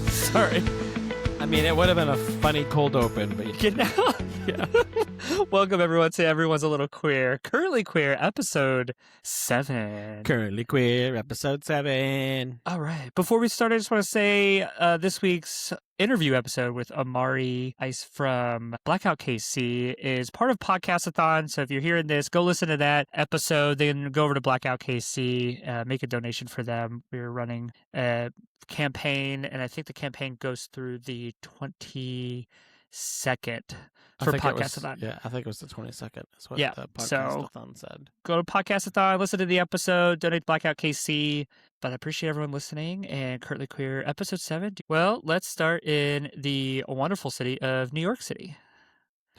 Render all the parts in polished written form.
Sorry. I mean, it would have been a funny cold open, but You know? Yeah. Welcome, everyone, to Everyone's a Little Queer. Currently Queer, episode 7. Currently Queer, episode 7. All right. Before we start, I just want to say this week's interview episode with Amari Ice from Blackout KC is part of Podcastathon. So if you're hearing this, go listen to that episode. Then go over to Blackout KC, make a donation for them. We're running a campaign, and I think the campaign goes through the 22nd for Podcastathon. I think it was the 22nd. That's what Yeah, the so- Podcastathon said. Go to Podcastathon, listen to the episode, donate to Blackout KC. But I appreciate everyone listening. And Currently Queer, episode 7. Well, let's start in the wonderful city of New York City.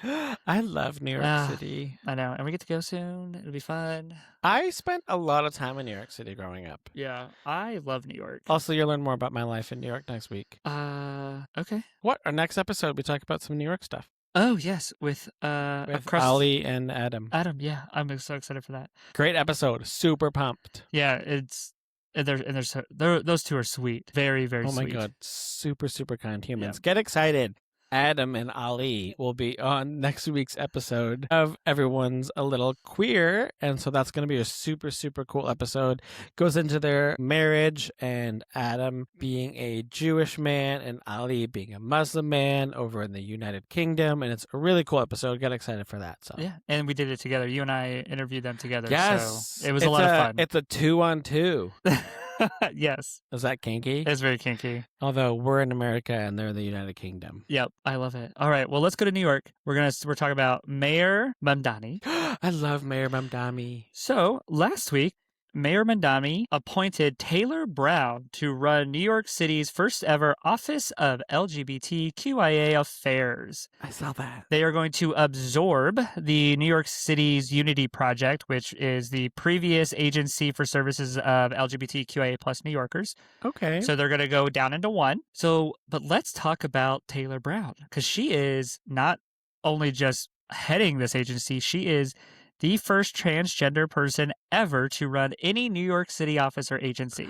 I love New York City. I know. And we get to go soon. It'll be fun. I spent a lot of time in New York City growing up. Yeah, I love New York. Also, you'll learn more about my life in New York next week. Okay. What? Our next episode, we talk about some New York stuff. Oh, yes, with Ali and Adam. Adam, yeah. I'm so excited for that. Great episode. Super pumped. Yeah, those two are sweet. Very, very sweet. Oh my God. Super, super kind humans. Yeah. Get excited. Adam and Ali will be on next week's episode of Everyone's a Little Queer. And so that's going to be a super, super cool episode. Goes into their marriage and Adam being a Jewish man and Ali being a Muslim man over in the United Kingdom. And it's a really cool episode. Get excited for that. So Yeah, and we did it together. You and I interviewed them together. yes. So it was a lot of fun. It's a 2-on-2. Yes. Is that kinky? It's very kinky. Although we're in America and they're in the United Kingdom. Yep, I love it. All right, well, let's go to New York. We're talking about Mayor Mamdani. I love Mayor Mamdani. So last week, Mayor Mamdani appointed Taylor Brown to run New York City's first ever Office of LGBTQIA Affairs. I saw that. They are going to absorb the New York City's Unity Project, which is the previous agency for services of LGBTQIA plus New Yorkers. Okay. So they're going to go down into one. But let's talk about Taylor Brown, because she is not only just heading this agency, she is the first transgender person ever to run any New York City office or agency.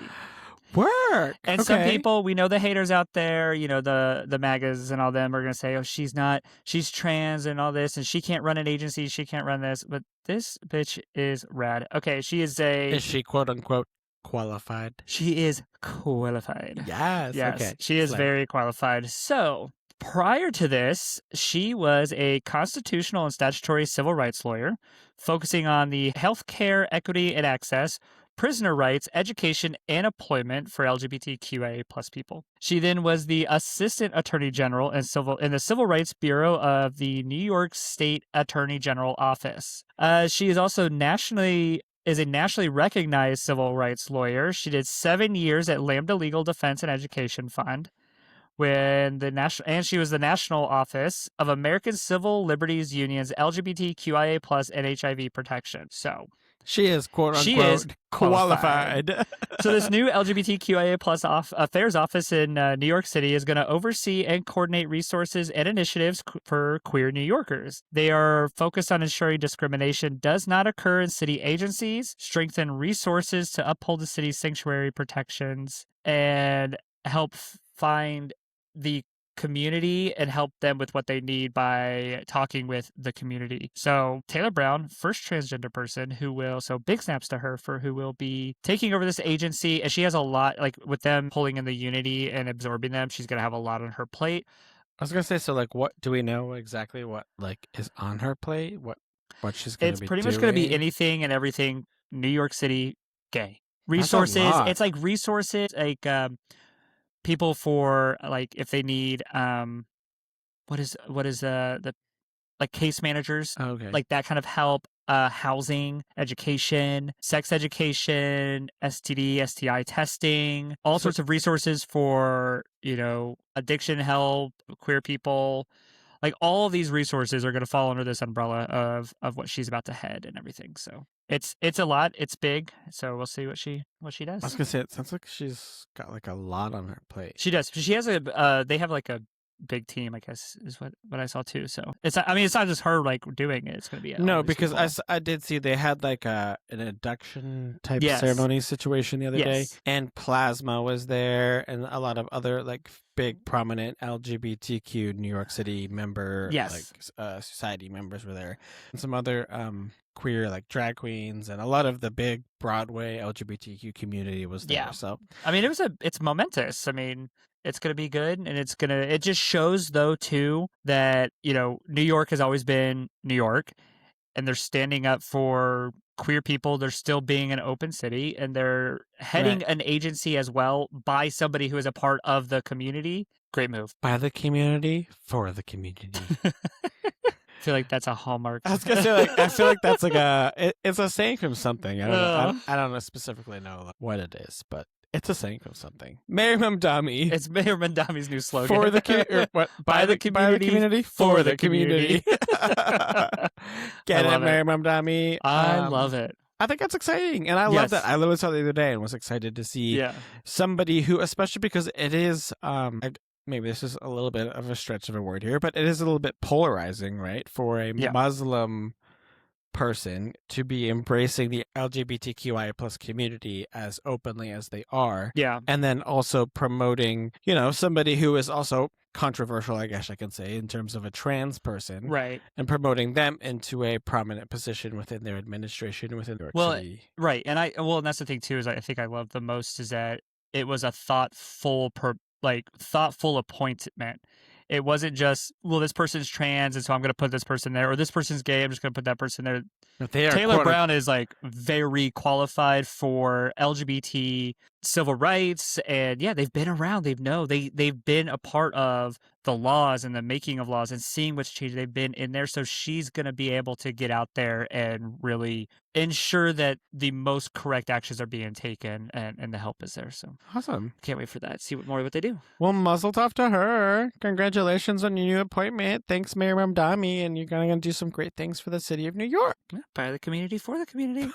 Work. And some people, we know the haters out there, you know, the MAGAs and all them are going to say, oh, she's trans and all this, and she can't run an agency, she can't run this. But this bitch is rad. Okay, Is she quote unquote qualified? She is qualified. Yes. Okay. She is very qualified. So prior to this, she was a constitutional and statutory civil rights lawyer, focusing on the healthcare equity and access, prisoner rights, education, and employment for LGBTQIA plus people. She then was the Assistant Attorney General in the Civil Rights Bureau of the New York State Attorney General Office. She is also a nationally recognized civil rights lawyer. She did 7 years at Lambda Legal Defense and Education Fund, and she was the National Office of American Civil Liberties Union's LGBTQIA plus and HIV protection. So she is quote unquote qualified. So this new LGBTQIA plus affairs office in New York City is going to oversee and coordinate resources and initiatives for queer New Yorkers. They are focused on ensuring discrimination does not occur in city agencies, strengthen resources to uphold the city's sanctuary protections, and help find the community and help them with what they need by talking with the community. So Taylor Brown, first transgender person big snaps to her who will be taking over this agency. And she has a lot, like with them pulling in the Unity and absorbing them, she's going to have a lot on her plate. I was going to say, so like, what do we know exactly what like is on her plate? What she's going to be doing? It's pretty much going to be anything and everything New York City gay. Resources. It's like resources, like, people for like if they need what is the like case managers, okay, like that kind of help, housing, education, sex education, STD, STI testing, all sorts of resources for, you know, addiction help, queer people. Like all of these resources are going to fall under this umbrella of what she's about to head and everything. So it's a lot. It's big. So we'll see what she does. I was gonna say, it sounds like she's got like a lot on her plate. She does. She has they have like a big team, I guess, is what I saw too. So it's not just her like doing it. It's going to be No, all these because people. I did see they had like an induction type Yes. ceremony situation the other day, Yes. and Plasma was there, and a lot of other like big prominent LGBTQ New York City member Yes. society members were there, and some other queer like drag queens, and a lot of the big Broadway LGBTQ community was there. Yeah. So I mean, it's momentous. I mean, it's going to be good, and it just shows though too that, you know, New York has always been New York, and they're standing up for queer people. They're still being an open city, and they're heading Right. an agency as well by somebody who is a part of the community. Great move. By the community, for the community. I feel like that's a hallmark. I was gonna say, like, I feel like that's like it's a saying from something. I don't know. I don't know specifically know what it is, but it's a saying from something. Mayor Mamdani. It's Mayor Mamdani's new slogan. For the community, what? By the community, for the community. Get it, Mayor Mamdani. I love it. I think that's exciting, and I love that. I literally saw it the other day and was excited to see somebody who, especially because it is, maybe this is a little bit of a stretch of a word here, but it is a little bit polarizing, right? For a Muslim person to be embracing the LGBTQIA plus community as openly as they are. Yeah. And then also promoting, you know, somebody who is also controversial, I guess I can say, in terms of a trans person. Right. And promoting them into a prominent position within their administration, within New York City. Right. And and that's the thing too, is I think I love the most is that it was a thoughtful appointment. It wasn't just, well, this person's trans, and so I'm going to put this person there, or this person's gay, I'm just going to put that person there. Taylor Brown is like very qualified for LGBT civil rights, and they've been around. They've been a part of the laws and the making of laws and seeing what's changed. They've been in there, so she's going to be able to get out there and really ensure that the most correct actions are being taken, and the help is there. So awesome! Can't wait for that. See what they do. Well, muzzle tough to her. Congratulations on your new appointment. Thanks, Mayor Mamdani, and you're going to do some great things for the city of New York. By the community, for the community.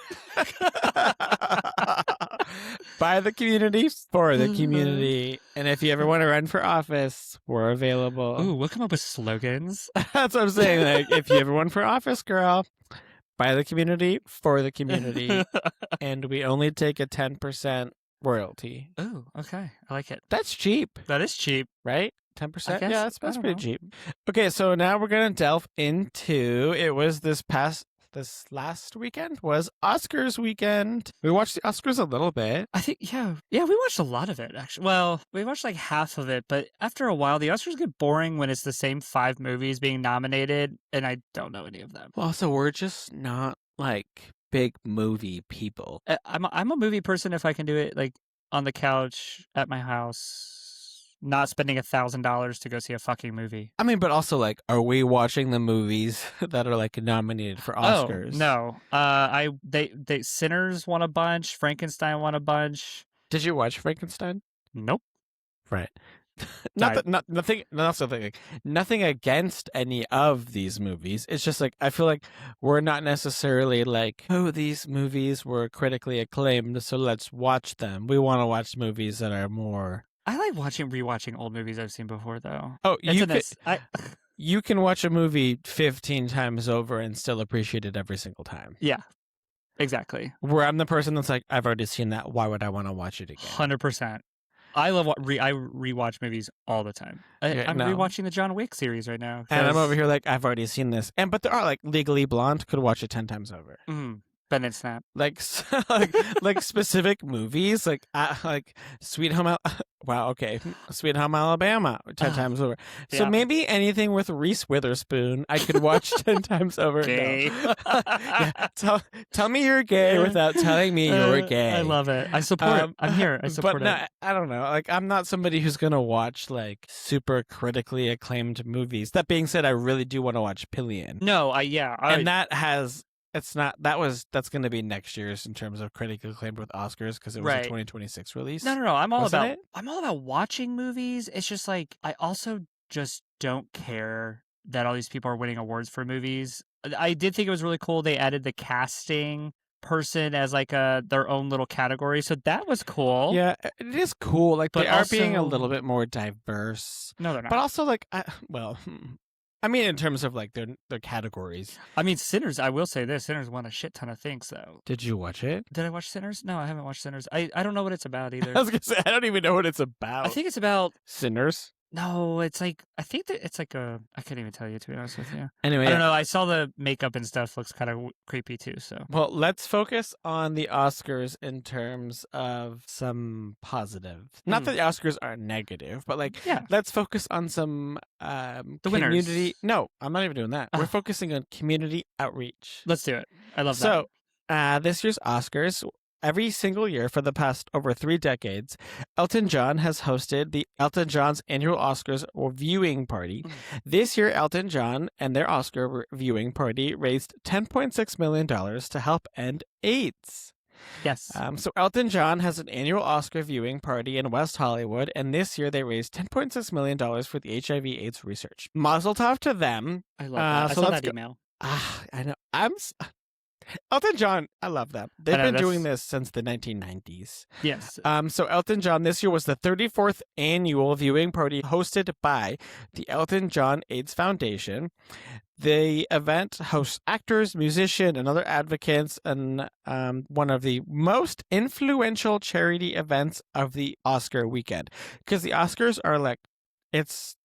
By the community, for the community. And if you ever want to run for office, we're available. Ooh, we'll come up with slogans. That's what I'm saying. Like, if you ever run for office, girl, by the community, for the community. And we only take a 10% royalty. Oh, okay. I like it. That's cheap. That is cheap. Right? 10%? Yeah, that's pretty cheap. Okay, so now we're going to delve into, it was this last weekend was Oscars weekend. We watched the Oscars a little bit. I think, we watched a lot of it, actually. Well, we watched like half of it, but after a while, the Oscars get boring when it's the same 5 movies being nominated, and I don't know any of them. Well, so we're just not like big movie people. I'm a movie person if I can do it like on the couch at my house. Not spending $1,000 to go see a fucking movie. I mean, but also, like, are we watching the movies that are like nominated for Oscars? Oh, no. They Sinners won a bunch. Frankenstein won a bunch. Did you watch Frankenstein? Nope. Right. Nothing against any of these movies. It's just like I feel like we're not necessarily like, oh, these movies were critically acclaimed, so let's watch them. We want to watch movies that are more. I like rewatching old movies I've seen before, though. Oh, you can watch a movie 15 times over and still appreciate it every single time. Yeah, exactly. Where I'm the person that's like, I've already seen that. Why would I want to watch it again? 100%. I love I rewatch movies all the time. I'm rewatching the John Wick series right now. And I'm over here like, I've already seen this. But there are like Legally Blonde, could watch it 10 times over. Bend and Snap. Like specific movies, like Sweet Home Sweet Home Alabama 10 times over. So maybe anything with Reese Witherspoon I could watch 10 times over. Gay. No. Tell me you're gay without telling me you're gay. I love it. I support it. I'm here. I support it. I don't know. Like, I'm not somebody who's gonna watch like super critically acclaimed movies. That being said, I really do want to watch Pillion. No, that's going to be next year's in terms of critically acclaimed with Oscars because it was a 2026 release. No. I'm all about watching movies. It's just like I also just don't care that all these people are winning awards for movies. I did think it was really cool they added the casting person as like their own little category. So that was cool. Yeah, it is cool. Like But they are being a also- little bit more diverse. No, they're not. But also like I mean in terms of like their categories. I mean, Sinners, I will say this. Sinners won a shit ton of things, though. Did you watch it? Did I watch Sinners? No, I haven't watched Sinners. I don't know what it's about either. I was gonna say I don't even know what it's about. I think it's about... Sinners. No, it's like... I think that it's like a... I can't even tell you, to be honest with you. Anyway, I don't know. I saw the makeup and stuff. Looks kind of creepy, too, so... Well, let's focus on the Oscars in terms of some positive. Not that the Oscars are negative, but like, Yeah. let's focus on some The community. winners. No, I'm not even doing that. We're focusing on community outreach. Let's do it. I love that. So, this year's Oscars, every single year for the past over 3 decades, Elton John has hosted the Elton John's annual Oscars viewing party. This year, Elton John and their Oscar viewing party raised $10.6 million to help end AIDS. Yes. So Elton John has an annual Oscar viewing party in West Hollywood, and this year they raised $10.6 million for the HIV/AIDS research. Mazel tov to them. I love that. I so saw let's that email. I know. Elton John, I love them. They've been doing this since the 1990s. Yes. So Elton John this year was the 34th annual viewing party hosted by the Elton John AIDS Foundation. The event hosts actors, musicians, and other advocates, and one of the most influential charity events of the Oscar weekend. Because the Oscars are like, they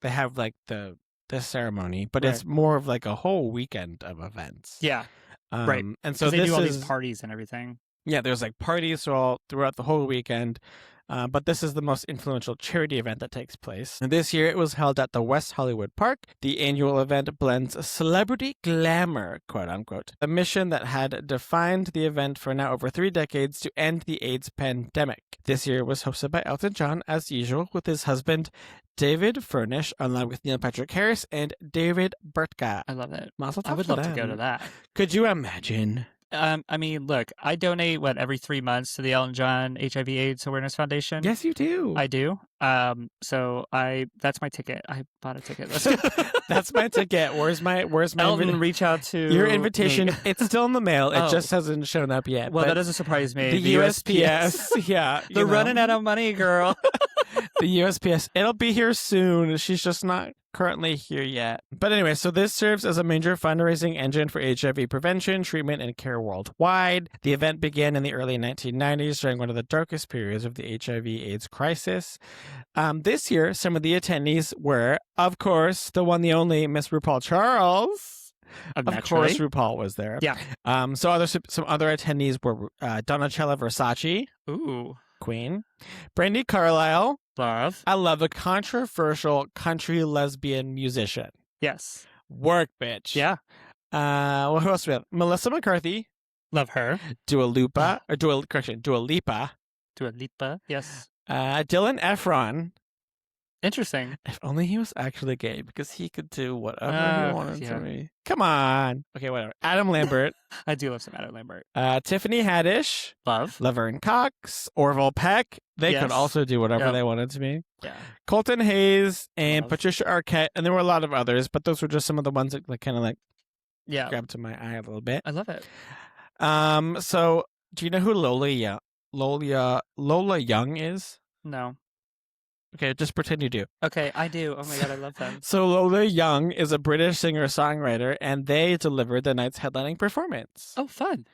have like the ceremony, but it's more of like a whole weekend of events. Yeah. Right. And so they do all these parties and everything. Yeah, there's like parties all throughout the whole weekend. But this is the most influential charity event that takes place. And this year it was held at the West Hollywood Park. The annual event blends celebrity glamour, quote unquote, a mission that had defined the event for now over 3 decades to end the AIDS pandemic. This year was hosted by Elton John, as usual, with his husband, David Furnish, along with Neil Patrick Harris and David Burtka. I love it. Mazel tov I would to love to go them. to that. Could you imagine? I mean, look, I donate every 3 months to the Elton John HIV/AIDS Awareness Foundation. Yes, you do. I do. So that's my ticket. I bought a ticket. That's my ticket. Where's my Elton, reach out to your invitation? me. It's still in the mail. It Oh. just hasn't shown up yet. Well, but that doesn't surprise me. the USPS, yeah, They're running out of money, girl. The USPS, it'll be here soon. She's just not currently here yet. But anyway, so this serves as a major fundraising engine for HIV prevention, treatment, and care worldwide. The event began in the early 1990s during one of the darkest periods of the HIV/AIDS crisis. This year, some of the attendees were, of course, the one, the only Miss RuPaul Charles. Of course, RuPaul was there. Yeah. Some other attendees were Donatella Versace, Ooh. Queen, Brandi Carlile. Love. I love a controversial country lesbian musician. Yes. Work, bitch. Yeah. Well, who else do we have? Melissa McCarthy, Love her. Dua Lipa. Dua Lipa. Yes. Dylan Efron. Interesting. If only he was actually gay, because he could do whatever he wanted yeah. to me. Come on. Okay, whatever. Adam Lambert. I do love some Adam Lambert. Tiffany Haddish. Love. Laverne Cox. Orville Peck. They could Yes. also do whatever Yep. they wanted to be. Yeah. Colton Hayes and Love. Patricia Arquette. And there were a lot of others, but those were just some of the ones that kind of Yeah. grabbed to my eye a little bit. I love it. So do you know who Lola Young is? No. Okay, just pretend you do. Okay, I do. Oh my god, I love them. So Lola Young is a British singer-songwriter, and they delivered the night's headlining performance. Oh, fun.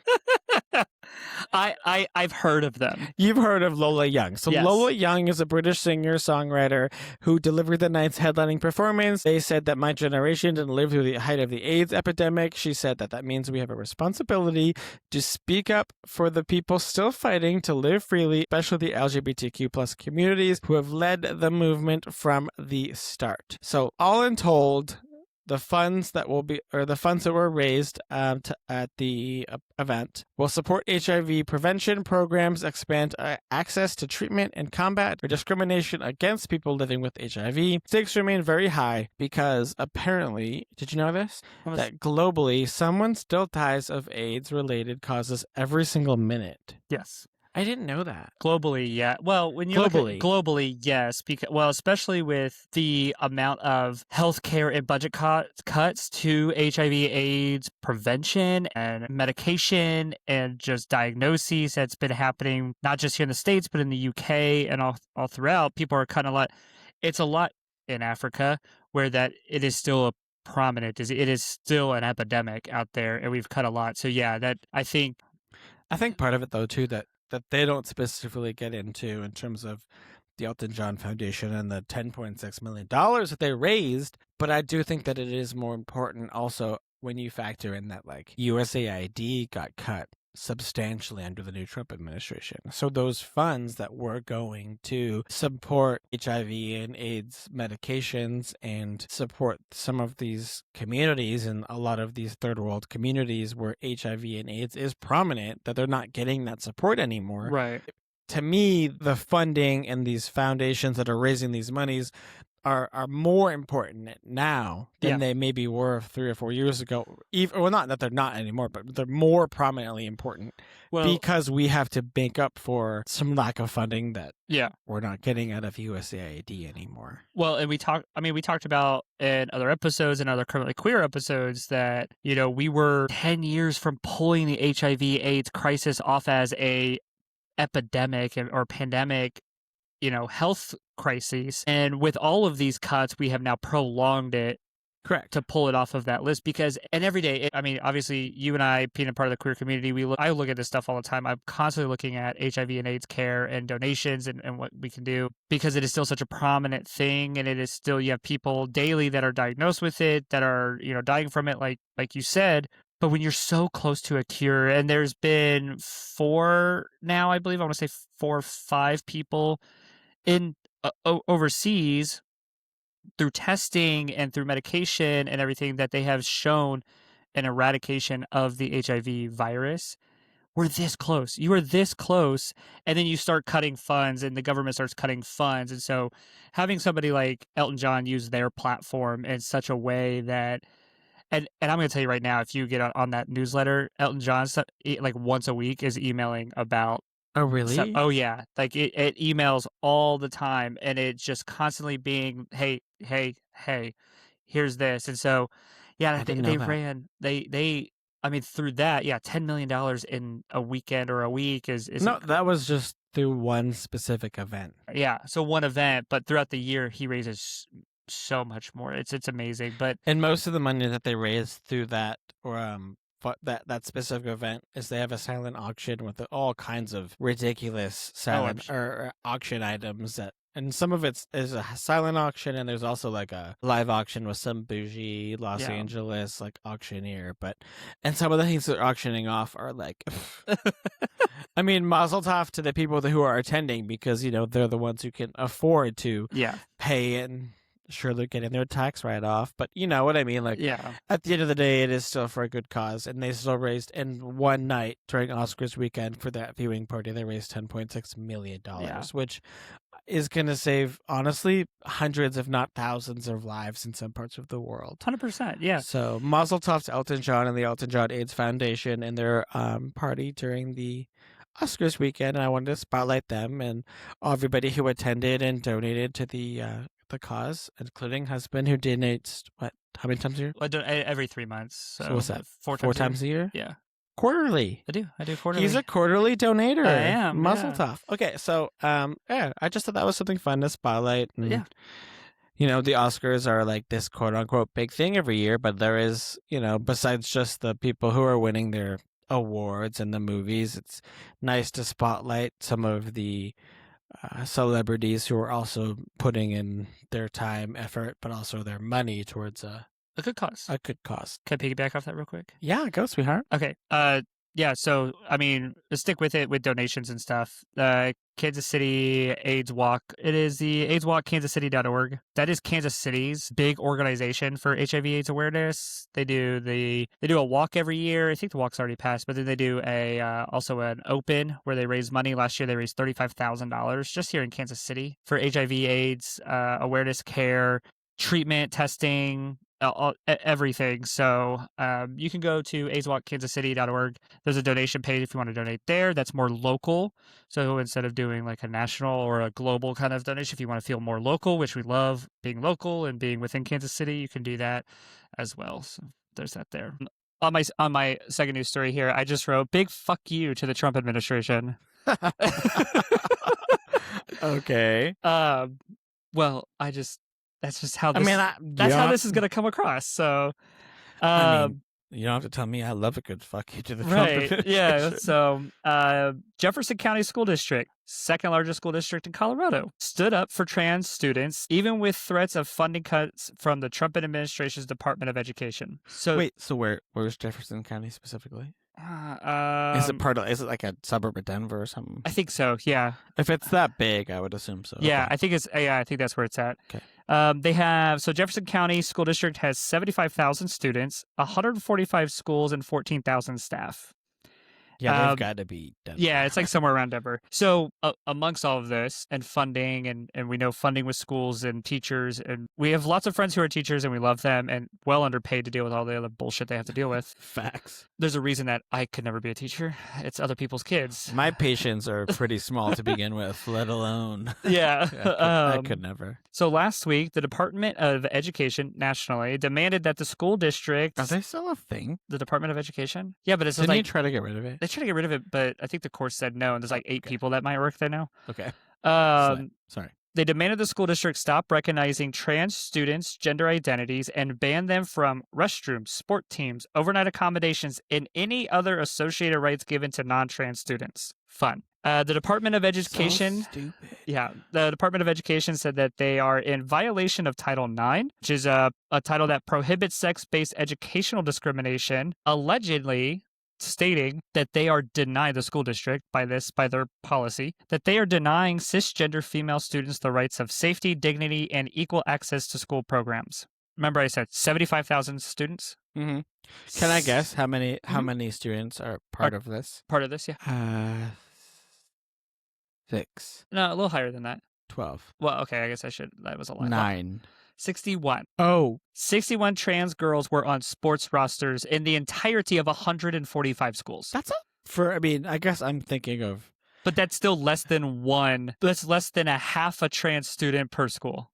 I've heard of them. You've heard of Lola Young. So Yes. Lola Young is a British singer-songwriter who delivered the night's headlining performance. They said that my generation didn't live through the height of the AIDS epidemic. She said that means we have a responsibility to speak up for the people still fighting to live freely, especially the LGBTQ plus communities who have led the movement from the start. So all in told, the funds that were raised at the event will support HIV prevention programs, expand access to treatment, and combat discrimination against people living with HIV. Stakes remain very high because apparently, did you know this? That globally, someone still dies of AIDS-related causes every single minute. Yes. I didn't know that. Globally, yeah. Well, when you look at globally, yes, because especially with the amount of healthcare and budget cuts to HIV/AIDS prevention and medication and just diagnoses that's been happening not just here in the States but in the UK and all throughout. People are kind of like, it's a lot in Africa where that it is still a prominent. It is still an epidemic out there, and we've cut a lot. So yeah, that I think part of it though too that they don't specifically get into in terms of the Elton John Foundation and the $10.6 million that they raised, but I do think that it is more important also when you factor in that like USAID got cut substantially under the new Trump administration. So those funds that were going to support HIV and AIDS medications and support some of these communities and a lot of these third world communities where HIV and AIDS is prominent, that they're not getting that support anymore. Right. To me, the funding and these foundations that are raising these monies are more important now than they maybe were 3 or 4 years ago. Well, not that they're not anymore, but they're more prominently important because we have to make up for some lack of funding that we're not getting out of USAID anymore. Well, and we talked about in other episodes and other currently queer episodes that, we were 10 years from pulling the HIV/AIDS crisis off as a epidemic or pandemic, health crises. And with all of these cuts, we have now prolonged it. Correct. To pull it off of that list and every day, obviously you and I, being a part of the queer community, I look at this stuff all the time. I'm constantly looking at HIV and AIDS care and donations and what we can do because it is still such a prominent thing. And it is still, you have people daily that are diagnosed with it, that are, dying from it, like you said. But when you're so close to a cure, and there's been 4 now, I believe, I want to say 4 or 5 people in overseas through testing and through medication and everything that they have shown an eradication of the HIV virus. We're this close. You are this close. And then you start cutting funds and the government starts cutting funds. And so having somebody like Elton John use their platform in such a way that, and I'm going to tell you right now, if you get on that newsletter, Elton John, like once a week, is emailing about. Oh, really? Oh, yeah. Like it emails all the time, and it's just constantly being, hey, here's this. And so, yeah, they ran, through that, $10 million in a weekend or a week is no, that was just through one specific event. Yeah. So one event, but throughout the year, he raises so much more. It's amazing. And most of the money that they raise through that or that specific event is they have a silent auction with all kinds of ridiculous silent or auction items and some of it is a silent auction, and there's also like a live auction with some bougie Los Angeles like auctioneer. And some of the things they're auctioning off are like, mazel tov to the people who are attending because they're the ones who can afford to pay and. Sure, they're getting their tax write-off, but you know what I mean? Like, at the end of the day, it is still for a good cause, and they still raised, in one night during Oscars weekend for that viewing party, they raised $10.6 million, which is going to save, honestly, hundreds, if not thousands of lives in some parts of the world. 100%, yeah. So, mazel tov to Elton John and the Elton John AIDS Foundation and their party during the Oscars weekend, and I wanted to spotlight them and everybody who attended and donated to the cause, including husband who donates how many times a year? I do every 3 months. So what's that? 4 times a year? Yeah. Quarterly. I do quarterly. He's a quarterly donator. I am. Muzzle tough. Okay, so I just thought that was something fun to spotlight. And, the Oscars are like this quote unquote big thing every year, but there is, besides just the people who are winning their awards and the movies, it's nice to spotlight some of the celebrities who are also putting in their time, effort, but also their money towards a good cause. A good cause. Can I piggyback off that real quick? Yeah, go, sweetheart. Okay. So, let's stick with it with donations and stuff. Kansas City AIDS Walk. It is the AIDS Walk, kansascity.org. That is Kansas City's big organization for HIV/AIDS awareness. They do a walk every year. I think the walk's already passed, but then they do also an open where they raise money. Last year they raised $35,000 just here in Kansas City for HIV/AIDS awareness, care, treatment, testing, everything. So you can go to ASWACKansasCity.org. There's a donation page if you want to donate there. That's more local. So instead of doing like a national or a global kind of donation, if you want to feel more local, which we love being local and being within Kansas City, you can do that as well. So there's that there. On my second news story here, I just wrote big fuck you to the Trump administration. Okay. Well, that's just how this, that's how this is going to come across. So, you don't have to tell me. I love a good fuck you to the Trump right. administration. Yeah. So, Jefferson County School District, second largest school district in Colorado, stood up for trans students, even with threats of funding cuts from the Trump administration's Department of Education. So wait, so where's Jefferson County specifically? Is it like a suburb of Denver or something? I think so. Yeah. If it's that big, I would assume so. Yeah, Okay. I think that's where it's at. Okay. Jefferson County School District has 75,000 students, 145 schools, and 14,000 staff. Yeah, they've got to be Denver. Yeah, it's like somewhere around Denver. So amongst all of this and funding, and we know funding with schools and teachers, and we have lots of friends who are teachers and we love them and well underpaid to deal with all the other bullshit they have to deal with. Facts. There's a reason that I could never be a teacher. It's other people's kids. My patience are pretty small to begin with, let alone. Yeah. I could never. So last week, the Department of Education nationally demanded that the school district... Are they still a thing? The Department of Education? Yeah, but it's Didn't like... you try to get rid of it? They try to get rid of it, but I think the course said no, and there's like 8 people that might work there now. Okay. Sorry. Sorry. They demanded the school district stop recognizing trans students' gender identities and ban them from restrooms, sport teams, overnight accommodations, and any other associated rights given to non-trans students. Fun. The Department of Education... So stupid. Yeah. The Department of Education said that they are in violation of Title IX, which is a title that prohibits sex-based educational discrimination, allegedly stating that they are denying the school district by their policy, that they are denying cisgender female students the rights of safety, dignity, and equal access to school programs. Remember I said 75,000 students? Mm-hmm. Can I guess how many students are part of this? Part of this, yeah. 6. No, a little higher than that. 12. Well, okay, I guess that was a lie. 9. 61. Oh. 61 trans girls were on sports rosters in the entirety of 145 schools. I guess I'm thinking of... But that's still less than one. That's less than a half a trans student per school.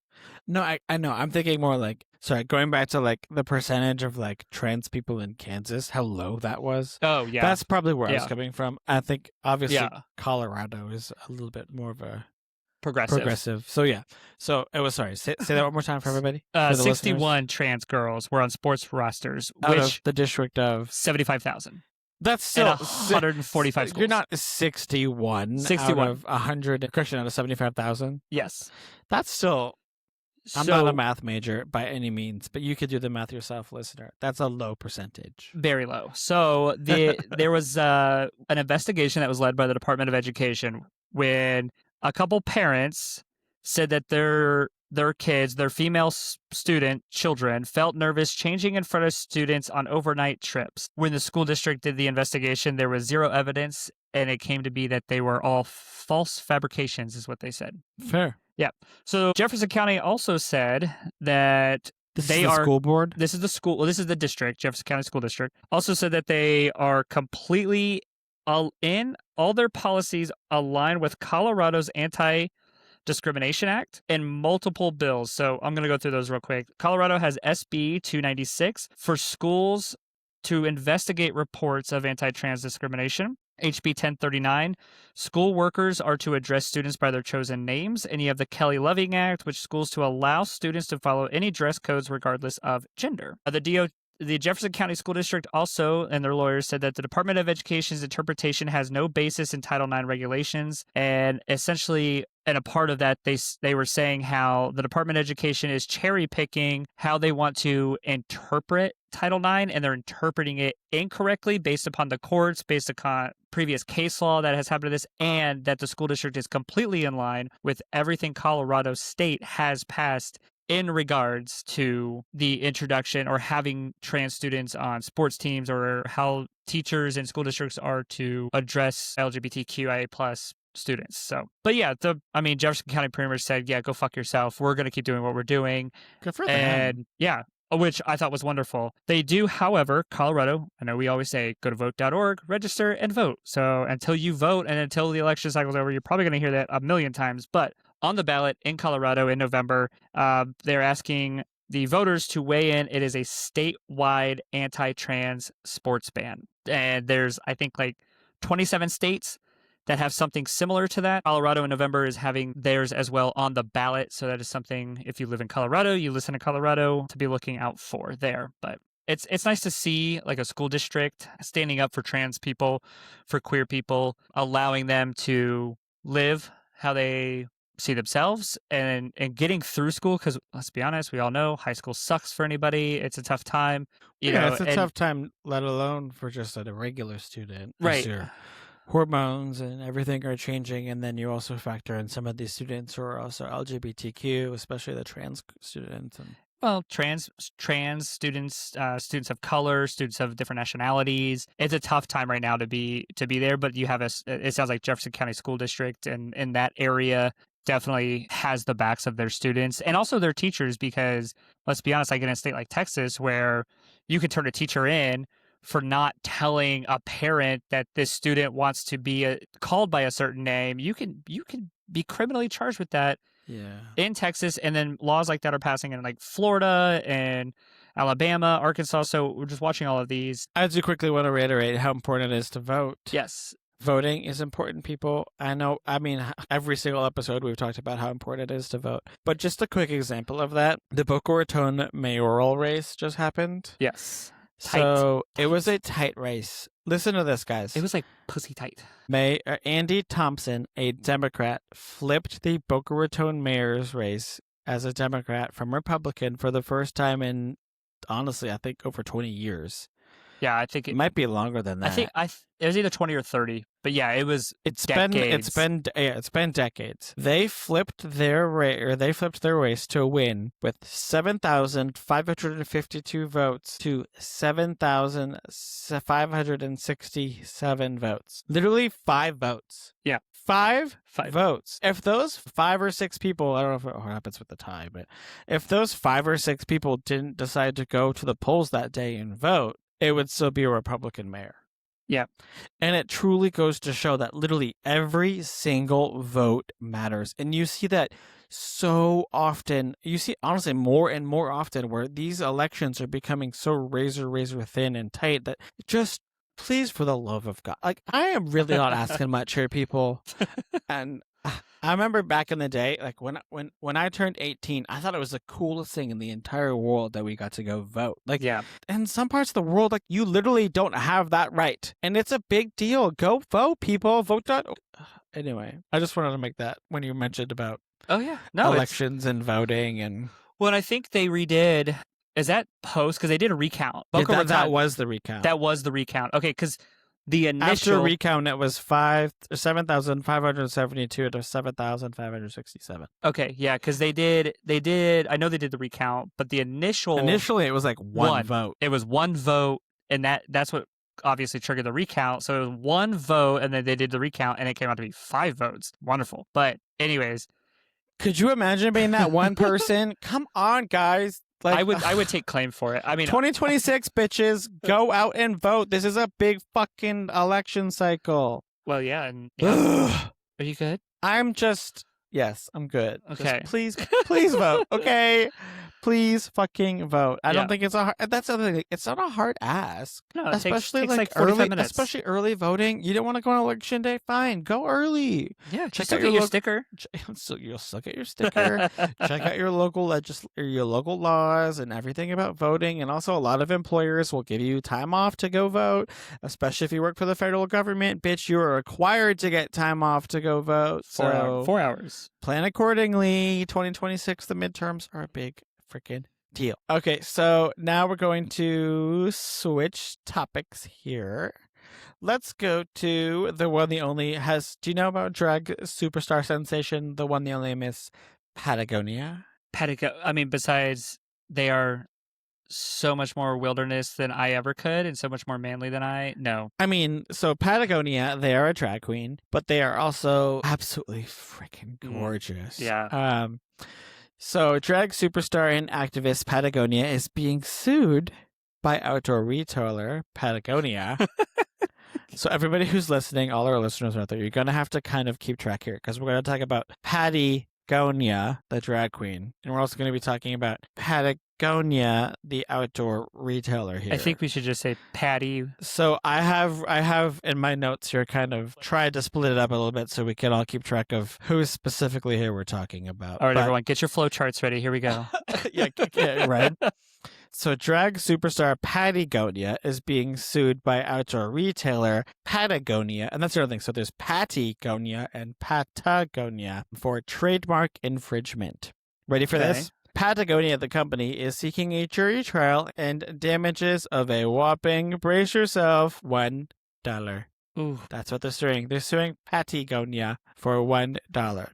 No, I know. I'm thinking more like... Sorry, going back to like the percentage of like trans people in Kansas, how low that was. Oh, yeah. That's probably where I was coming from. I think obviously Yeah. Colorado is a little bit more of a... Progressive. So yeah. So it was, sorry, say that one more time for everybody. For the 61 listeners. trans girls were on sports rosters, Out which of the district of 75,000. That's still and 145 schools. You're not 61. 61 out of 100. Correction, out of 75,000. Yes. That's still. I'm not a math major by any means, but you could do the math yourself, listener. That's a low percentage. Very low. So there was an investigation that was led by the Department of Education when a couple parents said that their kids, their female student children, felt nervous changing in front of students on overnight trips. When the school district did the investigation, there was zero evidence, and it came to be that they were all false fabrications, is what they said. Fair. Yeah. So Jefferson County also said that They are school board. This is the school. Well, this is the district, Jefferson County School District. Also said that they are completely all their policies align with Colorado's Anti-Discrimination Act and multiple bills. So I'm going to go through those real quick. Colorado has SB 296 for schools to investigate reports of anti-trans discrimination. HB 1039, school workers are to address students by their chosen names. And you have the Kelly Loving Act, which schools to allow students to follow any dress codes regardless of gender. The Jefferson County School District also, and their lawyers, said that the Department of Education's interpretation has no basis in Title IX regulations. And essentially, and a part of that, they were saying how the Department of Education is cherry picking how they want to interpret Title IX, and they're interpreting it incorrectly based upon the courts, based upon previous case law that has happened to this, and that the school district is completely in line with everything Colorado State has passed in regards to the introduction or having trans students on sports teams, or how teachers in school districts are to address LGBTQIA plus students. So, but yeah, Jefferson County pretty much said, yeah, go fuck yourself. We're going to keep doing what we're doing. Good for them. And yeah, which I thought was wonderful. They do, however, Colorado, I know we always say go to vote.org, register, and vote. So until you vote and until the election cycle's over, you're probably going to hear that a million times. But on the ballot in Colorado in November, they're asking the voters to weigh in. It is a statewide anti-trans sports ban. And there's, I think, like 27 states that have something similar to that. Colorado in November is having theirs as well on the ballot. So that is something, if you live in Colorado, you listen to Colorado, to be looking out for there. But it's nice to see like a school district standing up for trans people, for queer people, allowing them to live how they see themselves and getting through school. Because let's be honest, we all know high school sucks for anybody. It's a tough time. You know, it's a tough time, let alone for just a regular student. Right. Your hormones and everything are changing, and then you also factor in some of these students who are also LGBTQ, especially the trans students. And well, trans students, students of color, students of different nationalities. It's a tough time right now to be there, but you have it sounds like Jefferson County School District and in that area definitely has the backs of their students and also their teachers, because let's be honest, like in a state like Texas where you can turn a teacher in for not telling a parent that this student wants to be called by a certain name, you can be criminally charged with that. Yeah. In Texas, and then laws like that are passing in like Florida and Alabama, Arkansas. So we're just watching all of these. I do quickly want to reiterate how important it is to vote. Yes. Voting is important, people. I mean, every single episode we've talked about how important it is to vote. But just a quick example of that, the Boca Raton mayoral race just happened. Yes. So it was a tight race. Listen to this, guys. It was like pussy tight. Andy Thompson, a Democrat, flipped the Boca Raton mayor's race as a Democrat from Republican for the first time in, honestly, I think over 20 years. Yeah, I think it might be longer than that. I think it was either 20 or 30, but yeah, it's decades. It's been decades. They flipped their race to win with 7,552 votes to 7,567 votes. Literally 5 votes. Yeah. 5 votes. If those 5 or 6 people, I don't know what happens with the tie, but if those 5 or 6 people didn't decide to go to the polls that day and vote, it would still be a Republican mayor. Yeah. And it truly goes to show that literally every single vote matters. And you see that so often. You see, honestly, more and more often where these elections are becoming so razor thin and tight that just, please, for the love of God. Like, I am really not asking much here, people. And I remember back in the day, like when I turned 18, I thought it was the coolest thing in the entire world that we got to go vote. Like, yeah. In some parts of the world, like, you literally don't have that right. And it's a big deal. Go vote, people. Vote. Anyway, I just wanted to make that when you mentioned about elections and voting. And well, I think they redid. Is that post? Because they did a recount. That was the recount. That was the recount. Okay, because the initial after recount, it was 7,572 to 7,567. Okay, yeah, because they did. I know they did the recount, but initially it was like one vote. It was one vote, and that's what obviously triggered the recount. So it was one vote, and then they did the recount, and it came out to be 5 votes. Wonderful. But anyways, could you imagine being that one person? Come on, guys. Like, I would take claim for it. I mean, 2026, bitches, go out and vote. This is a big fucking election cycle. Well, yeah. And are you good? Yes, I'm good. Okay. Just please vote. Okay. Please fucking vote. I don't think it's that's the other thing. It's not a hard ask. No, especially it takes like 45 early, minutes. Especially early voting. You don't want to go on election day? Fine. Go early. Yeah. Just look at your sticker. So you'll look at your sticker. Check out your local laws and everything about voting. And also, a lot of employers will give you time off to go vote, especially if you work for the federal government. Bitch, you are required to get time off to go vote. 4 hours. Plan accordingly. 2026, the midterms are a big freaking deal. Okay, so now we're going to switch topics here. Let's go to the one, the only do you know about drag superstar sensation, the one, the only Miss Patagonia? I mean, besides they are so much more wilderness than I ever could and so much more manly than no. I mean, so Patagonia, they are a drag queen, but they are also absolutely freaking gorgeous. Yeah. So, drag superstar and activist Patagonia is being sued by outdoor retailer Patagonia. So, everybody who's listening, all our listeners out there, you're going to have to kind of keep track here because we're going to talk about Pattie Gonia, the drag queen, and we're also going to be talking about Patagonia, the outdoor retailer here. I think we should just say Pattie. So I have in my notes here kind of tried to split it up a little bit so we can all keep track of who specifically here we're talking about. All right, everyone, get your flow charts ready. Here we go. yeah, right. So drag superstar Pattie Gonia is being sued by outdoor retailer Patagonia. And that's the other thing. So there's Pattie Gonia and Patagonia for trademark infringement. Ready for this? Patagonia, the company, is seeking a jury trial and damages of a whopping, brace yourself, $1. Ooh. That's what they're suing. They're suing Patagonia for $1.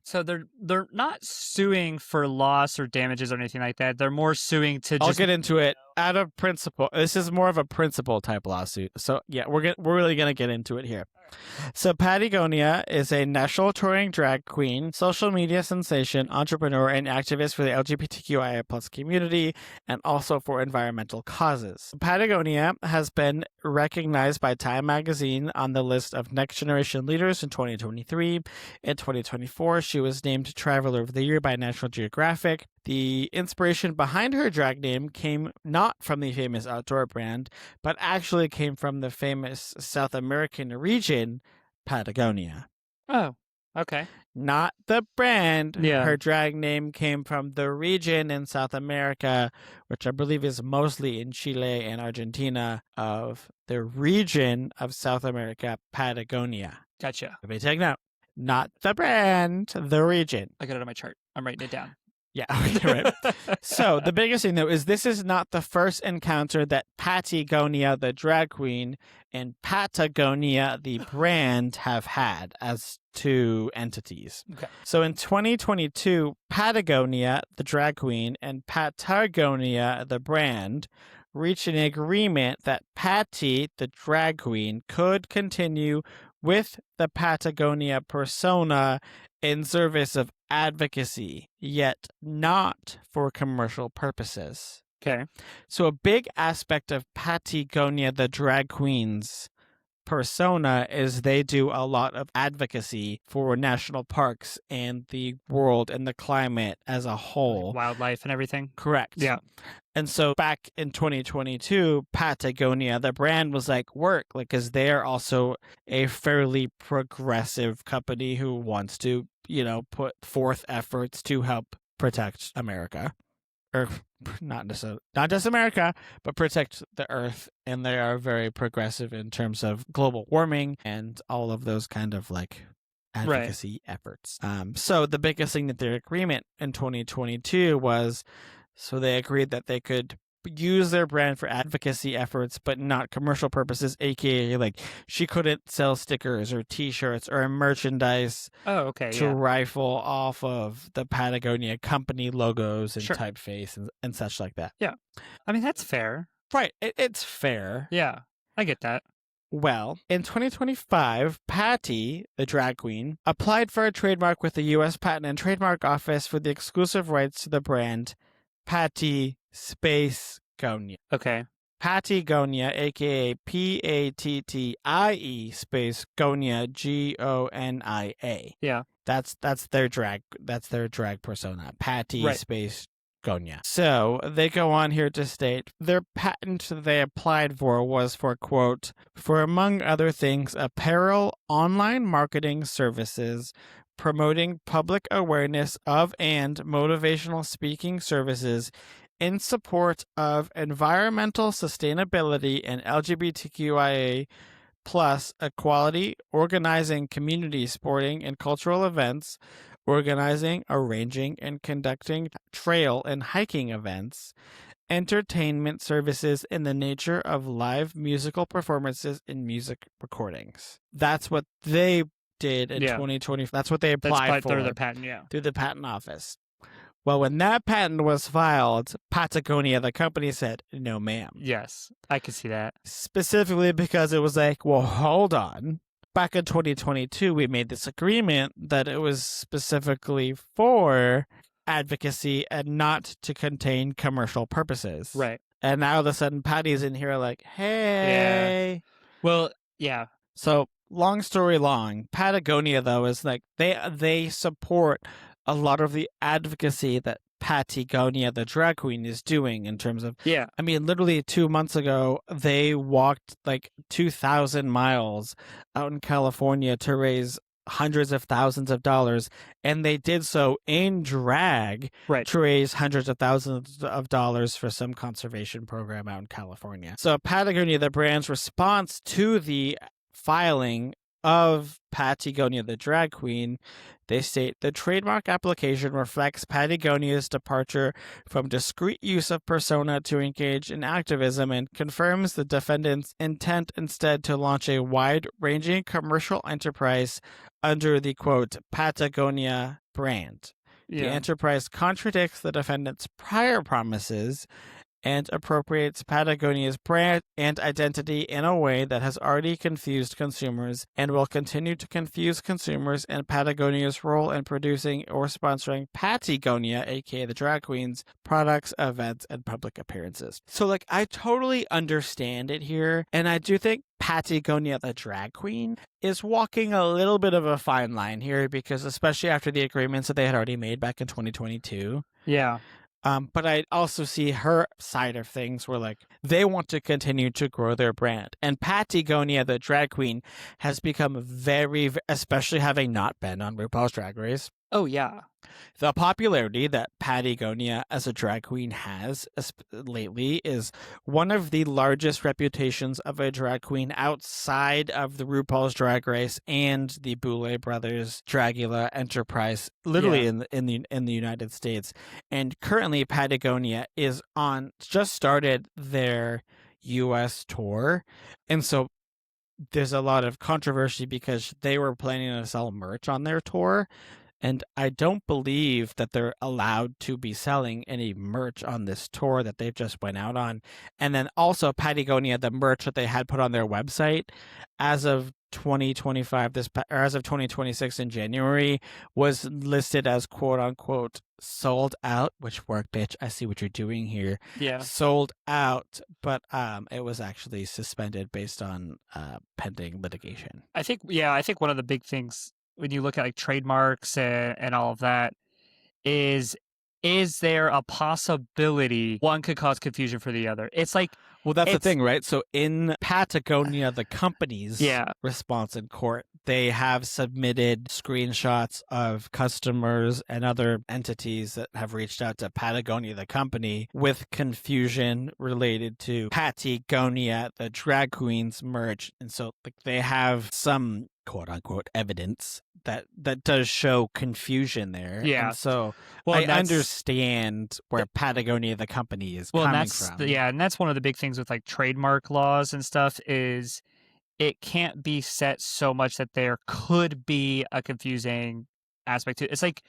So they're not suing for loss or damages or anything like that. They're more suing to just... I'll get into it. Out of principle, this is more of a principle type lawsuit. So yeah, we're really gonna get into it here. So Patagonia is a national touring drag queen, social media sensation, entrepreneur, and activist for the LGBTQIA plus community, and also for environmental causes. Patagonia has been recognized by Time Magazine on the list of next generation leaders in 2023. In 2024, she was named Traveler of the Year by National Geographic. The inspiration behind her drag name came not from the famous outdoor brand, but actually came from the famous South American region, Patagonia. Oh, okay. Not the brand. Yeah. Her drag name came from the region in South America, which I believe is mostly in Chile and Argentina, of the region of South America, Patagonia. Gotcha. Let me take note. Not the brand, the region. I got it on my chart. I'm writing it down. Yeah, okay, right. So the biggest thing, though, is this is not the first encounter that Pattie Gonia, the drag queen, and Patagonia, the brand, have had as two entities. Okay. So in 2022, Patagonia, the drag queen, and Patagonia, the brand, reached an agreement that Pattie, the drag queen, could continue with the Patagonia persona in service of advocacy, yet not for commercial purposes. Okay. So a big aspect of Patagonia, the drag queen's persona, is they do a lot of advocacy for national parks and the world and the climate as a whole. Like wildlife and everything. Correct. Yeah. And so back in 2022, Patagonia, the brand, was like, work, like, because they're also a fairly progressive company who wants to, put forth efforts to help protect America. Or not just America, but protect the earth. And they are very progressive in terms of global warming and all of those kind of like advocacy efforts. So the biggest thing that their agreement in 2022 was, so they agreed that they could use their brand for advocacy efforts, but not commercial purposes, aka like she couldn't sell stickers or t-shirts or merchandise to rifle off of the Patagonia company logos and typeface and such like that. Yeah. I mean, that's fair. Right. It's fair. Yeah, I get that. Well, in 2025, Pattie, the drag queen, applied for a trademark with the U.S. Patent and Trademark Office for the exclusive rights to the brand Pattie Space Gonia. Okay. Pattie Gonia, aka Pattie Space Gonia, Gonia. Yeah. That's their drag persona. Pattie Space Gonia. So they go on here to state their patent they applied for was for, quote, for among other things, apparel, online marketing services, promoting public awareness of and motivational speaking services in support of environmental sustainability and LGBTQIA plus equality, organizing community sporting and cultural events, organizing, arranging, and conducting trail and hiking events, entertainment services in the nature of live musical performances and music recordings. That's what they did in 2020. That's what they applied for through their patent, through the patent office. Well, when that patent was filed, Patagonia, the company, said, no, ma'am. Yes, I can see that. Specifically because it was like, well, hold on. Back in 2022, we made this agreement that it was specifically for advocacy and not to contain commercial purposes. Right. And now all of a sudden Patty's in here like, hey. Well, yeah. So long story long, Patagonia though is like they support a lot of the advocacy that Pattie Gonia, the drag queen, is doing in terms of, Yeah. I mean, literally 2 months ago, they walked like 2,000 miles out in California to raise hundreds of thousands of dollars, and they did so in drag Right. to raise hundreds of thousands of dollars for some conservation program out in California. So Patagonia, the brand's response to the filing of Pattie Gonia, the drag queen, they state the trademark application reflects Patagonia's departure from discrete use of persona to engage in activism and confirms the defendant's intent instead to launch a wide-ranging commercial enterprise under the, quote, Patagonia brand. The enterprise contradicts the defendant's prior promises and appropriates Patagonia's brand and identity in a way that has already confused consumers and will continue to confuse consumers in Patagonia's role in producing or sponsoring Pattie Gonia, aka the drag queen's products, events, and public appearances. So, like, I totally understand it here, and I do think Pattie Gonia, the drag queen, is walking a little bit of a fine line here because, especially after the agreements that they had already made back in 2022. Yeah. But I also see her side of things where, like, they want to continue to grow their brand. And Pattie Gonia, the drag queen, has become very, especially having not been on RuPaul's Drag Race. Oh, yeah. The popularity that Pattie Gonia as a drag queen has lately is one of the largest reputations of a drag queen outside of the RuPaul's Drag Race and the Boulet Brothers Dragula enterprise, literally in the United States. And currently, Patagonia is just started their U.S. tour, and so there's a lot of controversy because they were planning to sell merch on their tour. And I don't believe that they're allowed to be selling any merch on this tour that they've just went out on. And then also Patagonia, the merch that they had put on their website as of 2025, as of 2026 in January, was listed as quote unquote sold out, which work, bitch. I see what you're doing here. Yeah. Sold out, but it was actually suspended based on pending litigation. I think one of the big things when you look at like trademarks and all of that is there a possibility one could cause confusion for the other? It's like, well, that's the thing, right? So in Patagonia, the company's response in court, they have submitted screenshots of customers and other entities that have reached out to Patagonia, the company, with confusion related to Pattie Gonia, the drag queen's merch. And so like, they have some quote unquote evidence that does show confusion there. Yeah. And so I understand where Patagonia, the company, is coming from. And that's one of the big things with like trademark laws and stuff is it can't be set so much that there could be a confusing aspect to it. It's like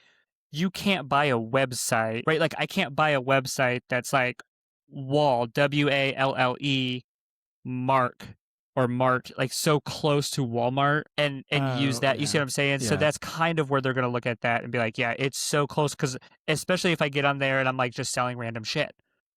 you can't buy a website, right? Like I can't buy a website that's like Wall, WALLE, Mark, or marked like so close to Walmart and use that. You see what I'm saying? Yeah. So that's kind of where they're going to look at that and be like, yeah, it's so close. Because especially if I get on there and I'm like just selling random shit,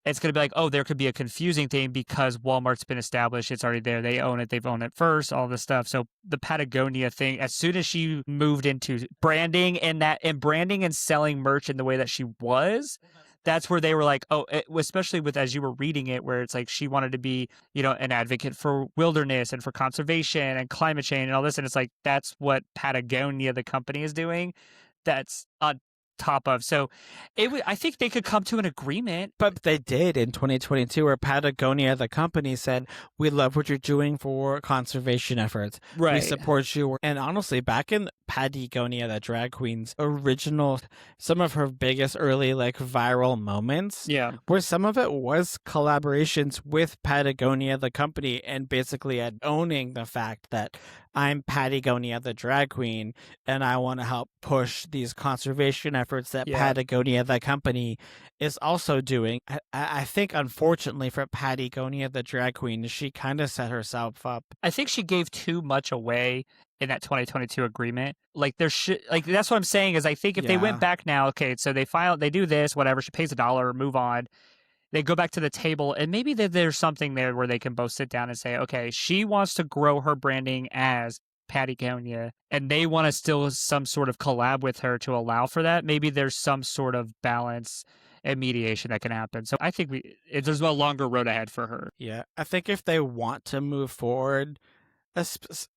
it's going to be like, oh, there could be a confusing thing because Walmart's been established. It's already there. They own it. They've owned it first, all this stuff. So the Patagonia thing, as soon as she moved into branding and branding and selling merch in the way that she was, that's where they were like, oh, especially with as you were reading it, where it's like she wanted to be, an advocate for wilderness and for conservation and climate change and all this. And it's like, that's what Patagonia, the company, is doing. That's on top of. So I think they could come to an agreement. But they did in 2022 where Patagonia, the company, said, we love what you're doing for conservation efforts. Right. We support you. And honestly, back in Pattie Gonia, the drag queen's original, some of her biggest early like viral moments, where some of it was collaborations with Patagonia, the company, and basically owning the fact that I'm Pattie Gonia, the drag queen, and I want to help push these conservation efforts that Patagonia, the company, is also doing. I think, unfortunately, for Pattie Gonia, the drag queen, she kind of set herself up. I think she gave too much away in that 2022 agreement. Like there should, like that's what I'm saying is I think if they went back now, okay, so they do this, whatever, she pays $1, move on. They go back to the table, and maybe there's something there where they can both sit down and say, okay, she wants to grow her branding as Pattie Gonia, and they want to still some sort of collab with her to allow for that. Maybe there's some sort of balance and mediation that can happen. So I think there's a longer road ahead for her. Yeah, I think if they want to move forward,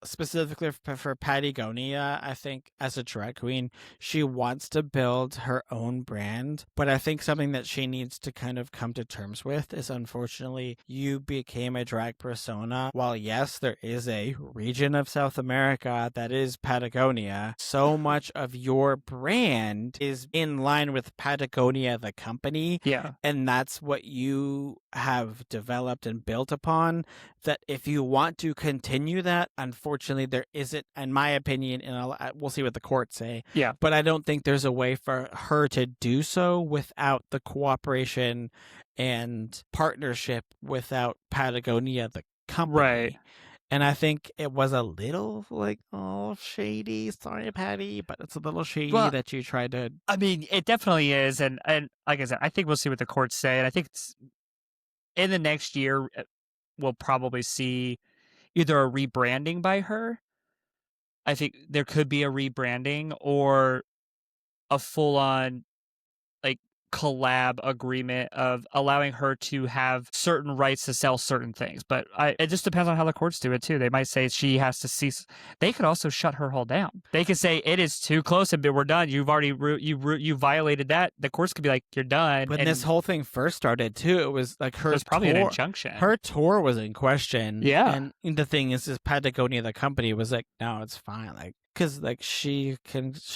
specifically for Patagonia, I think as a drag queen, she wants to build her own brand. But I think something that she needs to kind of come to terms with is, unfortunately, you became a drag persona. While yes, there is a region of South America that is Patagonia, so much of your brand is in line with Patagonia, the company. Yeah. And that's what you have developed and built upon, that if you want to continue that, unfortunately there isn't, in my opinion, and we'll see what the courts say, but I don't think there's a way for her to do so without the cooperation and partnership without Patagonia, the company. Right. And I think it was a little like, oh, shady. Sorry, Patty, but it's a little shady that you tried to. I mean, it definitely is. And like I said, I think we'll see what the courts say. And I think it's in the next year, we'll probably see either a rebranding by her. I think there could be a rebranding or a full-on like collab agreement of allowing her to have certain rights to sell certain things. But it just depends on how the courts do it too. They might say she has to cease. They could also shut her whole down. They could say it is too close and we're done. You've already you violated that. The courts could be like, you're done. When this whole thing first started too, it was like her. It was probably an injunction. Her tour was in question. Yeah. And the thing is Patagonia, the company, was like, no, it's fine. Like, because like she's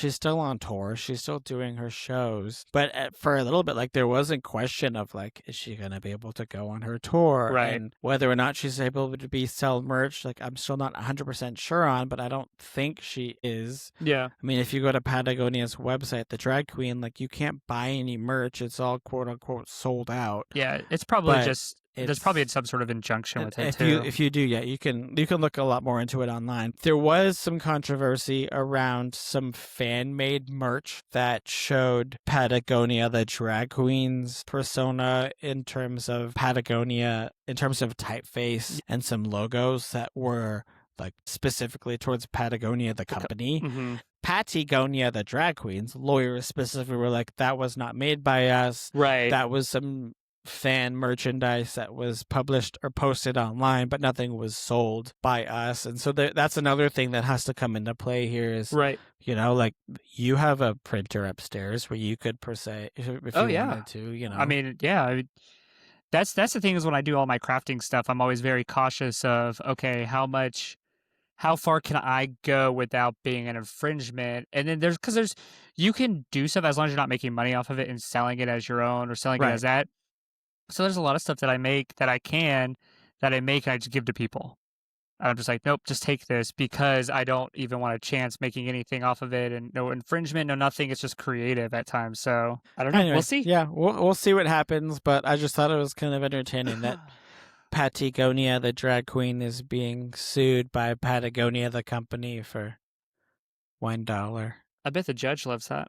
still on tour, she's still doing her shows, but for a little bit, like there was a question of like, is she gonna be able to go on her tour, right? And whether or not she's able to sell merch, like I'm still not 100% sure on, but I don't think she is. Yeah, I mean, if you go to Patagonia's website, the drag queen, like you can't buy any merch; it's all quote unquote sold out. Yeah, it's probably just. There's probably some sort of injunction with it too. If you do, yeah, you can look a lot more into it online. There was some controversy around some fan-made merch that showed Patagonia, the drag queen's persona, in terms of Patagonia, in terms of typeface and some logos that were like specifically towards Patagonia, the company. Mm-hmm. Pattie Gonia, the drag queen's lawyers specifically were like, that was not made by us. Right. That was some fan merchandise that was published or posted online, but nothing was sold by us. And so that's another thing that has to come into play here is, right, you know, like you have a printer upstairs where you could per se, if you wanted to, you know. I mean, yeah, that's the thing is when I do all my crafting stuff, I'm always very cautious of, okay, how far can I go without being an infringement? And then you can do stuff as long as you're not making money off of it and selling it as your own or selling it as that. So there's a lot of stuff that I make that I make and I just give to people. I'm just like, nope, just take this because I don't even want a chance making anything off of it and no infringement, no nothing. It's just creative at times. So I don't know. Anyway, we'll see. Yeah, we'll see what happens. But I just thought it was kind of entertaining that Patagonia, the drag queen, is being sued by Patagonia, the company, for $1. I bet the judge loves that.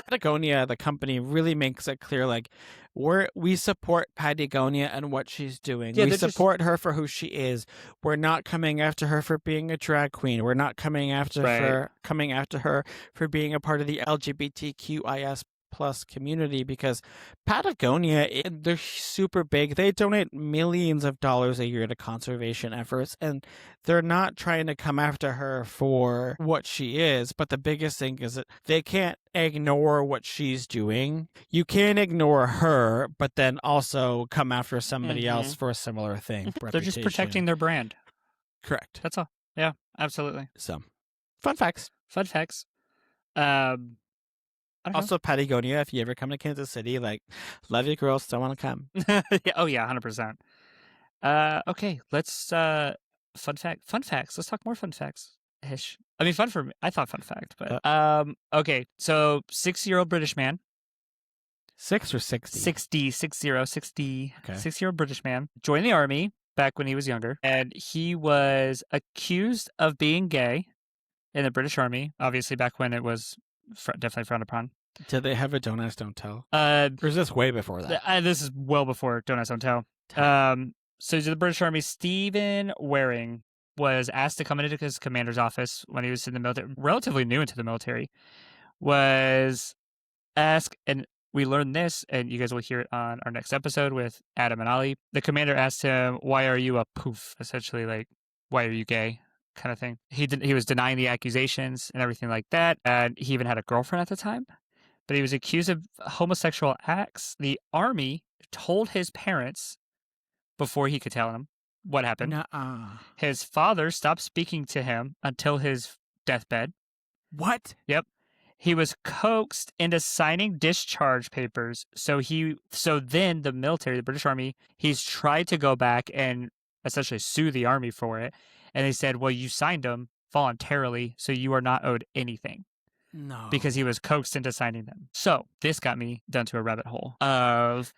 Patagonia, the company, really makes it clear, like, we support Patagonia and what she's doing. We support her for who she is. We're not coming after her for being a drag queen. We're not coming after her for being a part of the LGBTQIA plus community, because Patagonia, they're super big. They donate millions of dollars a year to conservation efforts, and they're not trying to come after her for what she is. But the biggest thing is that they can't ignore what she's doing. You can't ignore her, but then also come after somebody else for a similar thing. They're just protecting their brand. Correct. That's all. Yeah, absolutely. So, fun facts. Also, Patagonia, if you ever come to Kansas City, like, love you girls, still want to come. Oh, yeah, 100%. Okay, let's, fun facts. Let's talk more fun facts. Ish. I mean, fun for me. I thought fun fact, but, okay, so 60-year-old British man. 6 or 60? 60. Okay. 60-year-old British man joined the army back when he was younger, and he was accused of being gay in the British Army, obviously back when it was definitely frowned upon. Did they have a Don't Ask, Don't Tell? Or is this way before that? This is well before Don't Ask, Don't Tell. So he's in the British Army. Stephen Waring was asked to come into his commander's office when he was in the military, relatively new into the military, was asked, and we learned this, and you guys will hear it on our next episode with Adam and Ali. The commander asked him, "Why are you a poof?" Essentially, like, "Why are you gay?" kind of thing. He was denying the accusations and everything like that, and he even had a girlfriend at the time. But he was accused of homosexual acts. The Army told his parents before he could tell them what happened. Nuh-uh. His father stopped speaking to him until his deathbed. What? Yep. He was coaxed into signing discharge papers. So then the military, the British Army, he's tried to go back and essentially sue the Army for it. And they said, well, you signed them voluntarily, so you are not owed anything. No. Because he was coaxed into signing them. So this got me down to a rabbit hole of...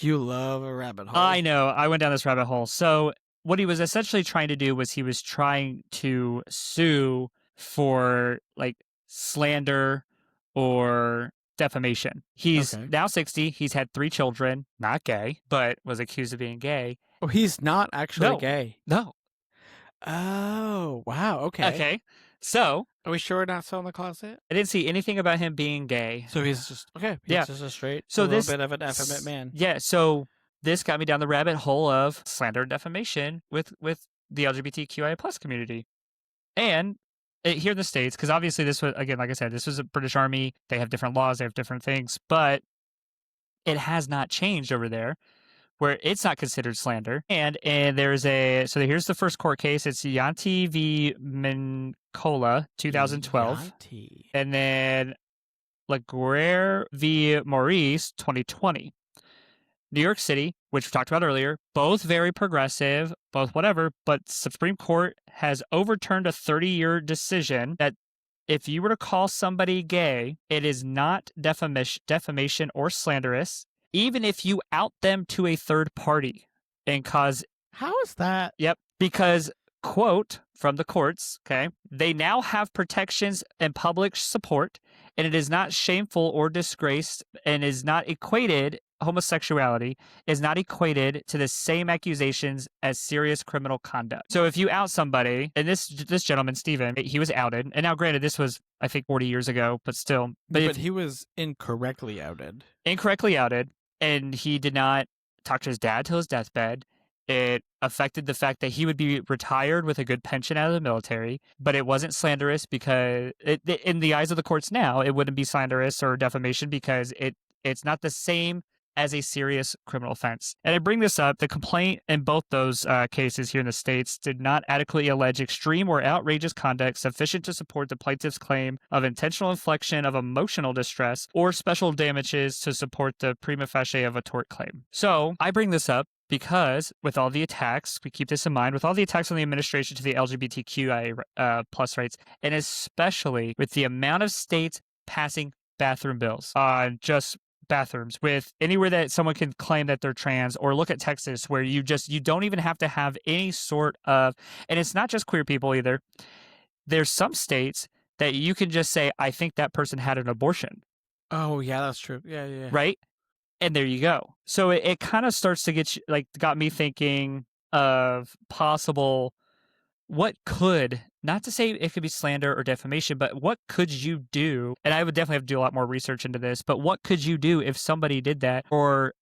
You love a rabbit hole. I know. I went down this rabbit hole. So what he was essentially trying to do was he was trying to sue for like slander or defamation. He's now 60. He's had 3 children, not gay, but was accused of being gay. Oh, he's not actually gay. No. Oh, wow. Okay. Okay. So, are we sure we're not still in the closet? I didn't see anything about him being gay. So he's just He's just a straight, little bit of an effeminate man. Yeah. So this got me down the rabbit hole of slander and defamation with the LGBTQIA plus community, and here in the States, because obviously this was, again, like I said, this was a British Army. They have different laws. They have different things, but it has not changed over there, where it's not considered slander. And there's so here's the first court case. It's Yanti v. Mincola, 2012. Yanti. And then Laguerre v. Maurice, 2020. New York City, which we talked about earlier, both very progressive, both whatever, but Supreme Court has overturned a 30-year decision that if you were to call somebody gay, it is not defamation or slanderous, even if you out them to a third party and cause... How is that? Yep. Because, quote from the courts, okay, they now have protections and public support, and it is not shameful or disgraced, and is not equated... homosexuality is not equated to the same accusations as serious criminal conduct. So if you out somebody, and this gentleman, Stephen, he was outed, and now granted, this was, I think, 40 years ago, but still. But he was incorrectly outed. Incorrectly outed, and he did not talk to his dad till his deathbed. It affected the fact that he would be retired with a good pension out of the military, but it wasn't slanderous because, in the eyes of the courts now, it wouldn't be slanderous or defamation because it's not the same as a serious criminal offense. And I bring this up, the complaint in both those cases here in the States did not adequately allege extreme or outrageous conduct sufficient to support the plaintiff's claim of intentional infliction of emotional distress or special damages to support the prima facie of a tort claim. So I bring this up because with all the attacks, we keep this in mind, with all the attacks on the administration to the LGBTQIA plus rights, and especially with the amount of states passing bathroom bills on just bathrooms, with anywhere that someone can claim that they're trans, or look at Texas where you don't even have to have any sort of, and it's not just queer people either. There's some states that you can just say, I think that person had an abortion. Oh yeah, that's true. Yeah. Right? And there you go. So it kind of starts to got me thinking of possible, what could, not to say it could be slander or defamation, but what could you do? And I would definitely have to do a lot more research into this, but what could you do if somebody did that? Or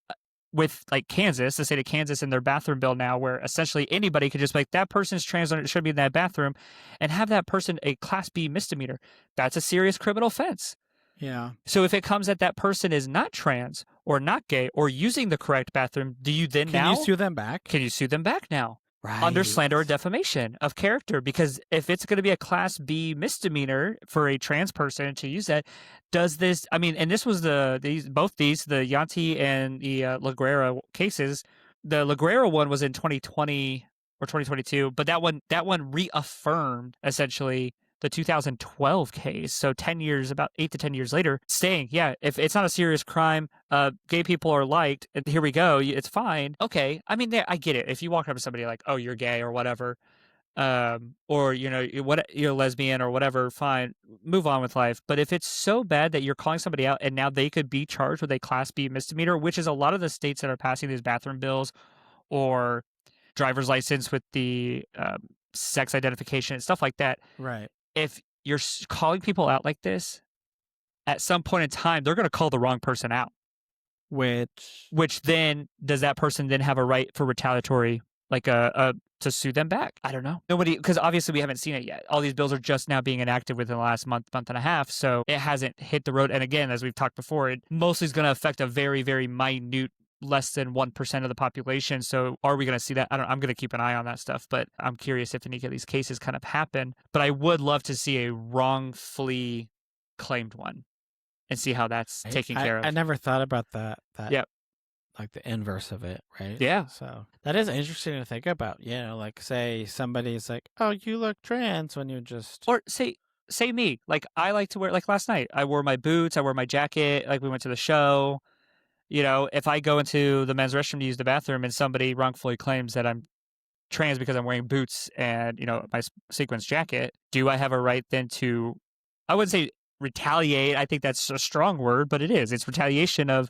with like Kansas, the state of Kansas in their bathroom bill now, where essentially anybody could just be like, that person's trans and it should be in that bathroom, and have that person a Class B misdemeanor. That's a serious criminal offense. Yeah. So if it comes that that person is not trans or not gay or using the correct bathroom, do you then Can you sue them back? Can you sue them back now? Right. Under slander or defamation of character? Because if it's going to be a Class B misdemeanor for a trans person to use that, does this, I mean, and this was the Yanti and the Laguerre cases. The Laguerre one was in 2020 or 2022, but that one reaffirmed essentially the 2012 case. So 10 years, about 8 to 10 years later, saying, yeah, if it's not a serious crime, gay people are liked, and here we go, it's fine. Okay, I mean, I get it. If you walk up to somebody like, oh, you're gay or whatever, or you're lesbian or whatever, fine, move on with life. But if it's so bad that you're calling somebody out and now they could be charged with a Class B misdemeanor, which is a lot of the states that are passing these bathroom bills, or driver's license with the sex identification and stuff like that. Right. If you're calling people out like this, at some point in time, they're going to call the wrong person out. Which then, does that person then have a right for retaliatory, like to sue them back? I don't know. Nobody, because obviously we haven't seen it yet. All these bills are just now being enacted within the last month and a half, so it hasn't hit the road. And again, as we've talked before, it mostly is going to affect a very, very minute, less than 1% of the population. So are we going to see that? I'm going to keep an eye on that stuff, but I'm curious if any of these cases kind of happen. But I would love to see a wrongfully claimed one and see how that's taken care of. I never thought about that. Yep. Like the inverse of it, right? Yeah. So that is interesting to think about. Like say somebody's like, "Oh, you look trans," when you just, or say me. Like I like to wear, like last night, I wore my boots, I wore my jacket. Like we went to the show. If I go into the men's restroom to use the bathroom and somebody wrongfully claims that I'm trans because I'm wearing boots and my sequins jacket, do I have a right then to? I wouldn't say retaliate. I think that's a strong word, but it is. It's retaliation of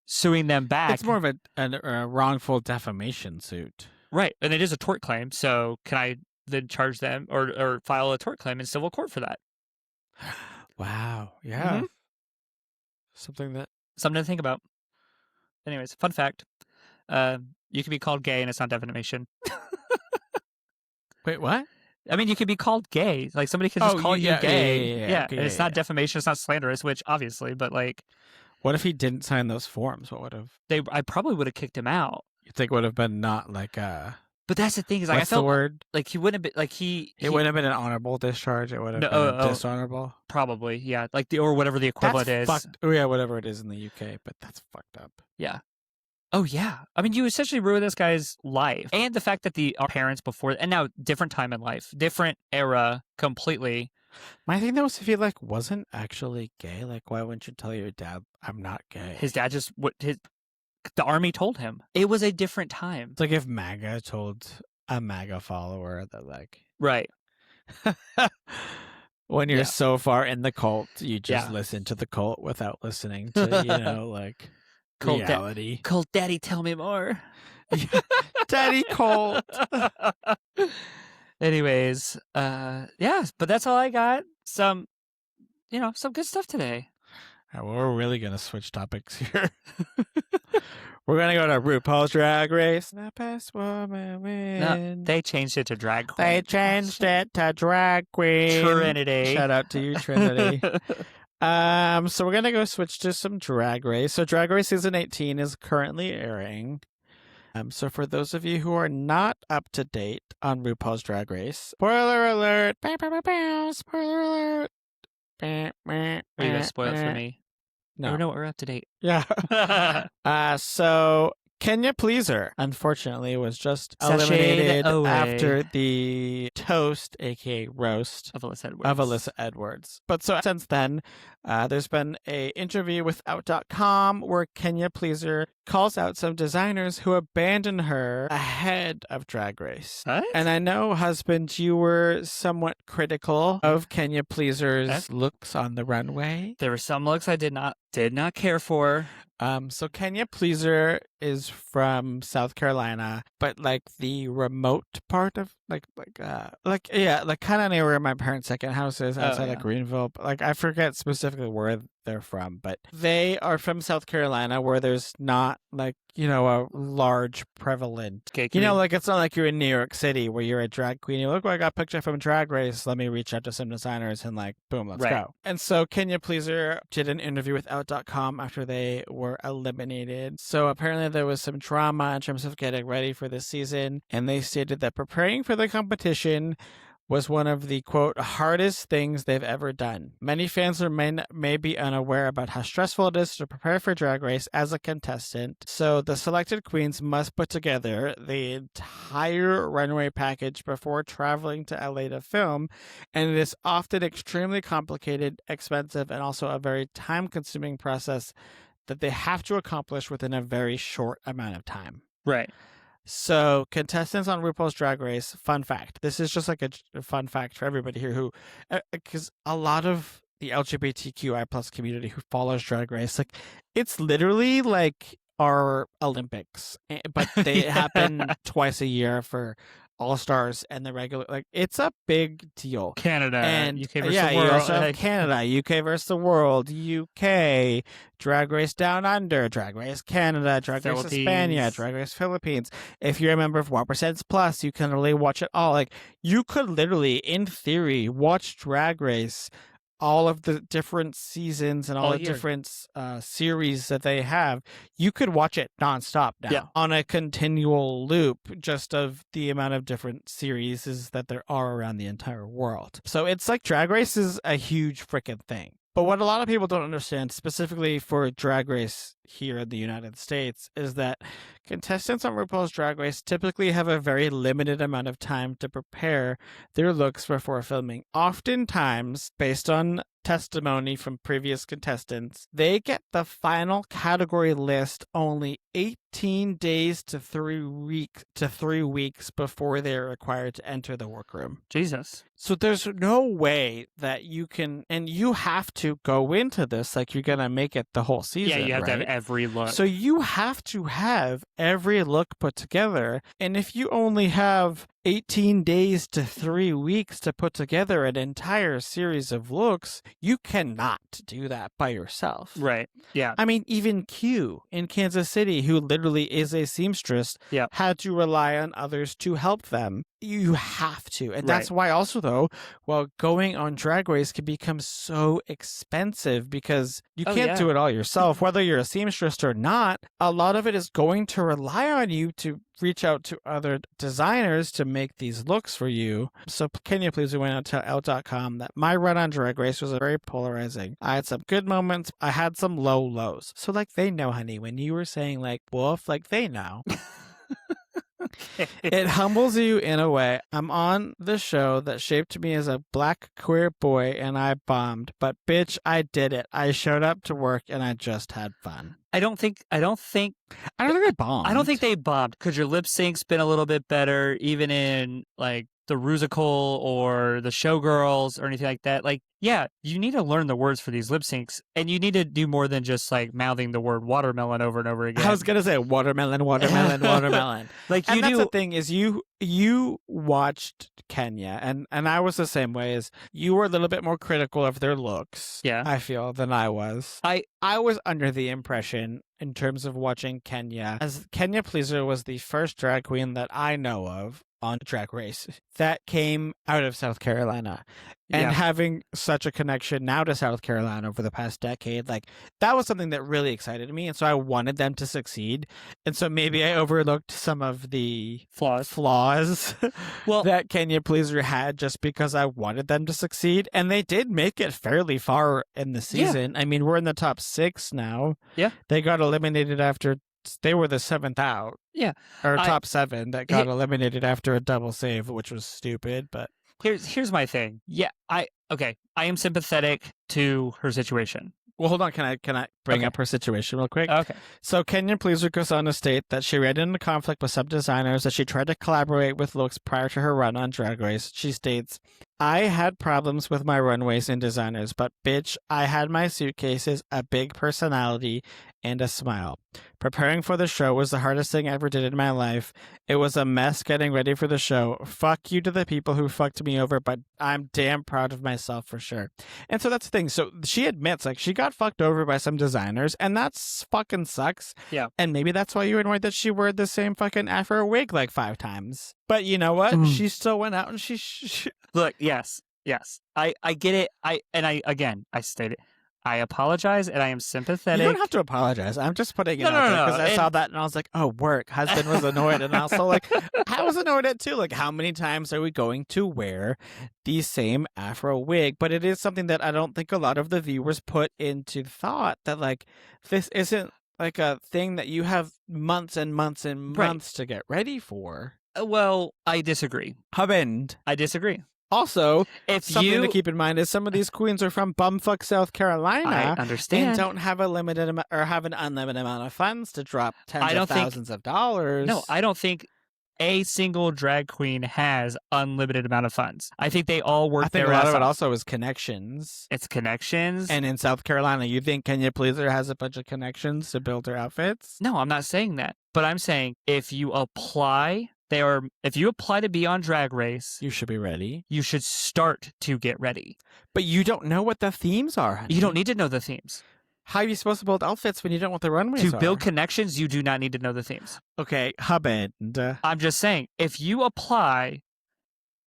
suing them back. It's more of a wrongful defamation suit. Right. And it is a tort claim. So can I then charge them or file a tort claim in civil court for that? Wow. Yeah. Mm-hmm. Something to think about. Anyways, fun fact. You can be called gay and it's not defamation. Wait, what? I mean, you could be called gay. Like somebody could just call you gay. Yeah. Okay, and it's not defamation. It's not slanderous, which obviously, but like. What if he didn't sign those forms? What would have? I probably would have kicked him out. You think it would have been not like But that's the thing is, like, what's I felt the word? Like he wouldn't have been like It wouldn't have been an honorable discharge. It would have been dishonorable. Probably, yeah. Like or whatever the equivalent is. Oh yeah, whatever it is in the UK. But that's fucked up. Yeah. Oh yeah. I mean, you essentially ruined this guy's life, and the fact that our parents before, and now different time in life, different era completely. My thing though is if he like wasn't actually gay, like why wouldn't you tell your dad I'm not gay? His dad just the army told him. It was a different time. It's like if MAGA told a MAGA follower that like right. When you're so far in the cult, you just listen to the cult without listening to like cult reality. Cult daddy, tell me more. Daddy cult. Anyways, but that's all I got. Some good stuff today. Well, we're really going to switch topics here. We're going to go to RuPaul's Drag Race. The best woman wins. No, they changed it to drag queen. They changed it to drag queen. Trinity. Shout out to you, Trinity. So we're going to go switch to some Drag Race. So Drag Race Season 18 is currently airing. So for those of you who are not up to date on RuPaul's Drag Race, spoiler alert! Spoiler alert! Are you gonna spoil it for me? No. No, we're up to date. Yeah. So Kenya Pleaser, unfortunately, was just eliminated after the toast, aka roast, of Alyssa Edwards. But so since then, there's been an interview with Out.com where Kenya Pleaser calls out some designers who abandoned her ahead of Drag Race. What? And I know, husband, you were somewhat critical of Kenya Pleaser's looks on the runway. There were some looks I did not care for. So Kenya Pleaser is from South Carolina, but like the remote part of kind of near where my parents' second house is outside of Greenville. But like I forget specifically where they're from, but they are from South Carolina where there's not like, a large prevalent, like it's not like you're in New York City where you're a drag queen. You look like I got a picture from Drag Race. Let me reach out to some designers and like, boom, let's go. And so Kenya Pleaser did an interview with Out.com after they were eliminated. So apparently there was some drama in terms of getting ready for this season. And they stated that preparing for the competition was one of the, quote, hardest things they've ever done. Many fans may be unaware about how stressful it is to prepare for Drag Race as a contestant. So the selected queens must put together the entire runway package before traveling to LA to film. And it is often extremely complicated, expensive, and also a very time-consuming process that they have to accomplish within a very short amount of time. Right. So, contestants on RuPaul's Drag Race, fun fact. This is just like a fun fact for everybody here who, because a lot of the LGBTQI plus community who follows Drag Race, like, it's literally like our Olympics, but they happen twice a year for All Stars and the regular. Like, it's a big deal. Canada, And UK versus yeah, the world. you also have Canada, UK versus the world, UK, Drag Race Down Under, Drag Race Canada, Drag Race Hispania, Drag Race Philippines. If you're a member of 1% Plus, you can really watch it all. Like, you could literally, in theory, watch Drag Race, all of the different seasons and all the different series that they have. You could watch it nonstop now on a continual loop, just of the amount of different series that there are around the entire world. So it's like Drag Race is a huge freaking thing. But what a lot of people don't understand, specifically for Drag Race here in the United States, is that contestants on RuPaul's Drag Race typically have a very limited amount of time to prepare their looks before filming. Oftentimes, based on testimony from previous contestants, they get the final category list only 18 days to 3 weeks before they're required to enter the workroom. Jesus. So there's no way that you can, and you have to go into this like you're going to make it the whole season. Yeah, you have right? to have every look. So you have to have every look put together. And if you only have 18 days to 3 weeks to put together an entire series of looks, you cannot do that by yourself. Right. Yeah. I mean, even Q in Kansas City, who literally is a seamstress, had to rely on others to help them. You have to. And that's why also, though, going on Drag Race can become so expensive because you can't do it all yourself. Whether you're a seamstress or not, a lot of it is going to rely on you to reach out to other designers to make these looks for you. So can you please went out to out.com that my run on Drag Race was very polarizing. I had some good moments. I had some low lows. So like they know, honey, when you were saying like wolf, like they know. It humbles you in a way. I'm on the show that shaped me as a black queer boy and I bombed, but bitch, I did it. I showed up to work and I just had fun. I don't think they bombed. I don't think they bombed. Could your lip sync's been a little bit better, even in like the Rusical or the Showgirls or anything like that? Like, yeah, you need to learn the words for these lip syncs, and you need to do more than just like mouthing the word watermelon over and over again. I was gonna say watermelon. Like and that's the thing is you watched Kenya, and I was the same way. As you were a little bit more critical of their looks. Yeah, I feel than I was. I was under the impression, in terms of watching Kenya, as Kenya Pleaser was the first drag queen that I know of on Drag Race that came out of South Carolina. And having such a connection now to South Carolina over the past decade, like that was something that really excited me. And so I wanted them to succeed. And so maybe I overlooked some of the flaws that Kenya Pleaser had just because I wanted them to succeed. And they did make it fairly far in the season. I mean, we're in the top 6 now. Yeah. They got eliminated after they were the 7th out. Yeah. Or top 7 that got eliminated after a double save, which was stupid, but Here's my thing. Yeah, I am sympathetic to her situation. Well, hold on. Can I bring up her situation real quick? Okay. So Kenya Pleaser goes on to state that she ran into conflict with some designers that she tried to collaborate with looks prior to her run on Drag Race. She states, I had problems with my runways and designers, but bitch, I had my suitcases, a big personality, and a smile. Preparing for the show was the hardest thing I ever did in my life. It was a mess getting ready for the show. Fuck you to the people who fucked me over, but I'm damn proud of myself for sure. And so that's the thing. So she admits, like, she got fucked over by some designers, and that's fucking sucks. Yeah. And maybe that's why you were annoyed that she wore the same fucking afro wig like 5 times. But you know what? She still went out and she Look, yes. I get it. I stated, I apologize and I am sympathetic. You don't have to apologize. I'm just putting it out there because I saw that and I was like, oh, work. Husband was annoyed. And also, like, I was annoyed at too. Like, how many times are we going to wear the same afro wig? But it is something that I don't think a lot of the viewers put into thought, that, like, this isn't like a thing that you have months and months and months to get ready for. Well, I disagree. Husband. I disagree. Also, If something to keep in mind is some of these queens are from bumfuck South Carolina. I understand. And don't have a limited amount or have an unlimited amount of funds to drop tens I don't of thousands of dollars. No, I don't think a single drag queen has unlimited amount of funds. I think they all work. I think their a lot ass of it off. also is connections. It's connections. And in South Carolina, you think Kenya Pleaser has a bunch of connections to build her outfits? No, I'm not saying that. But I'm saying if you apply to be on Drag Race, You should be ready. you should start to get ready. But you don't know what the themes are, honey. You don't need to know the themes. How are you supposed to build outfits when you don't know what the runways are? To build connections, you do not need to know the themes. Okay, hubband. I'm just saying, if you apply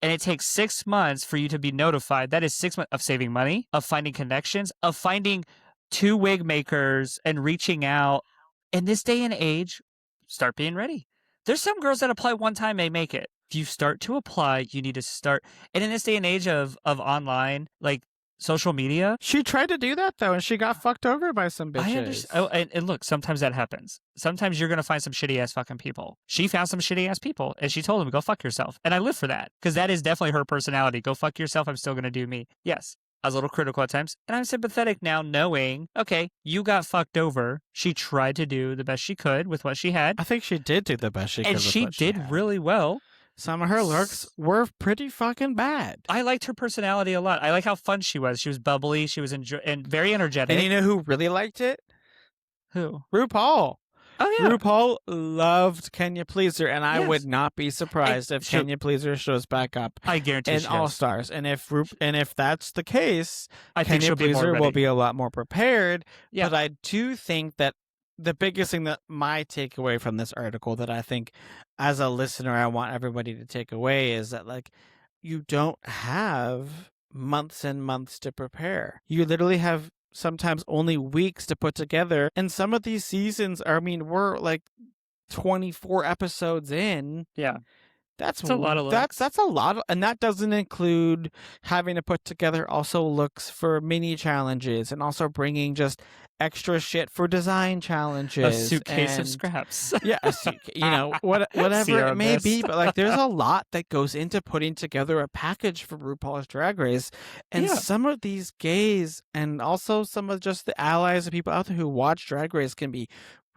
and it takes 6 months for you to be notified, that is 6 months of saving money, of finding connections, of finding 2 wig makers and reaching out. In this day and age, start being ready. There's some girls that apply one time, they make it. If you start to apply, you need to start. And in this day and age of online, like social media. She tried to do that, though, and she got fucked over by some bitches. I understand. Oh, and look, sometimes that happens. Sometimes you're going to find some shitty-ass fucking people. She found some shitty-ass people, and she told them, go fuck yourself. And I live for that, because that is definitely her personality. Go fuck yourself. I'm still going to do me. Yes. I was a little critical at times, and I'm sympathetic now knowing, okay, you got fucked over. She tried to do the best she could with what she had. I think she did do the best she could. And she did really well. Some of her looks were pretty fucking bad. I liked her personality a lot. I like how fun she was. She was bubbly. She was and very energetic. And you know who really liked it? Who? RuPaul. Oh, yeah. RuPaul loved Kenya Pleaser, and I would not be surprised if Kenya Pleaser shows back up. I guarantee in All Stars. And if that's the case, I think Kenya Pleaser will be a lot more prepared. Yeah. But I do think that the biggest thing that my takeaway from this article that I think as a listener I want everybody to take away is that, like, you don't have months and months to prepare. You literally have sometimes only weeks to put together. And some of these seasons, we're like 24 episodes in. Yeah. That's a lot of looks. That's a lot, and that doesn't include having to put together also looks for mini challenges and also bringing just extra shit for design challenges. A suitcase of scraps. Yeah, whatever it may be, but like there's a lot that goes into putting together a package for RuPaul's Drag Race, and some of these gays and also some of just the allies of people out there who watch Drag Race can be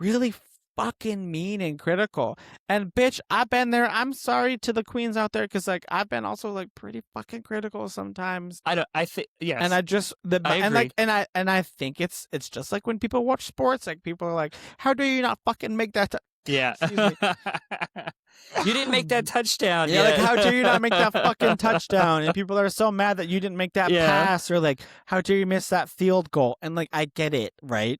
really fucking mean and critical. And bitch, I've been there. I'm sorry to the queens out there, because like I've been also like pretty fucking critical sometimes. I think yes. And I just I think it's just like when people watch sports, like people are like, how do you not fucking make that yeah. You didn't make that touchdown. Yeah, like how dare you not make that fucking touchdown? And people are so mad that you didn't make that pass, or like how dare you miss that field goal? And like I get it, right?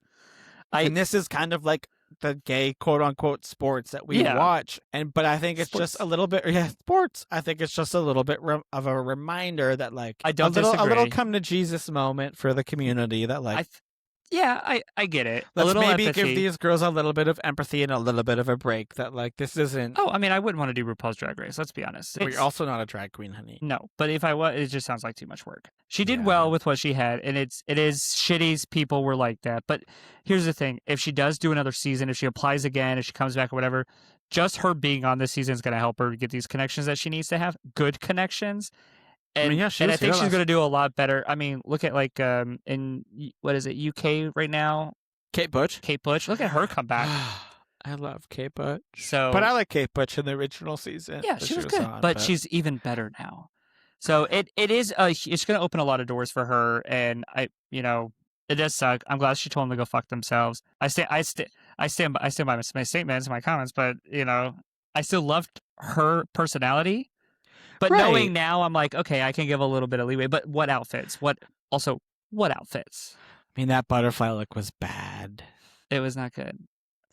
And this is kind of like the gay quote unquote sports that we watch, but I think it's just a little bit sports. I think it's just a little bit of a reminder that like I don't a little come to Jesus moment for the community that like I get it. Let's maybe empathy. give these girls a little bit of empathy and a little bit of a break. That like this isn't. Oh, I mean, I wouldn't want to do RuPaul's Drag Race. Let's be honest. But you're also not a drag queen, honey. No, but if I was, it just sounds like too much work. She did well with what she had, and it is shitty. People were like that. But here's the thing: if she does do another season, if she applies again, if she comes back or whatever, just her being on this season is going to help her get these connections that she needs to have. Good connections. And, I think she's going to do a lot better. I mean, look at like in what is it, UK right now? Kate Butch. Look at her come back. I love Kate Butch. But I like Kate Butch in the original season. Yeah, she was good, but she's even better now. So it's going to open a lot of doors for her, and it does suck. I'm glad she told them to go fuck themselves. I stand by my statements and my comments, but I still loved her personality. But knowing now, I'm like, okay, I can give a little bit of leeway. But what outfits? What outfits? I mean, that butterfly look was bad. It was not good.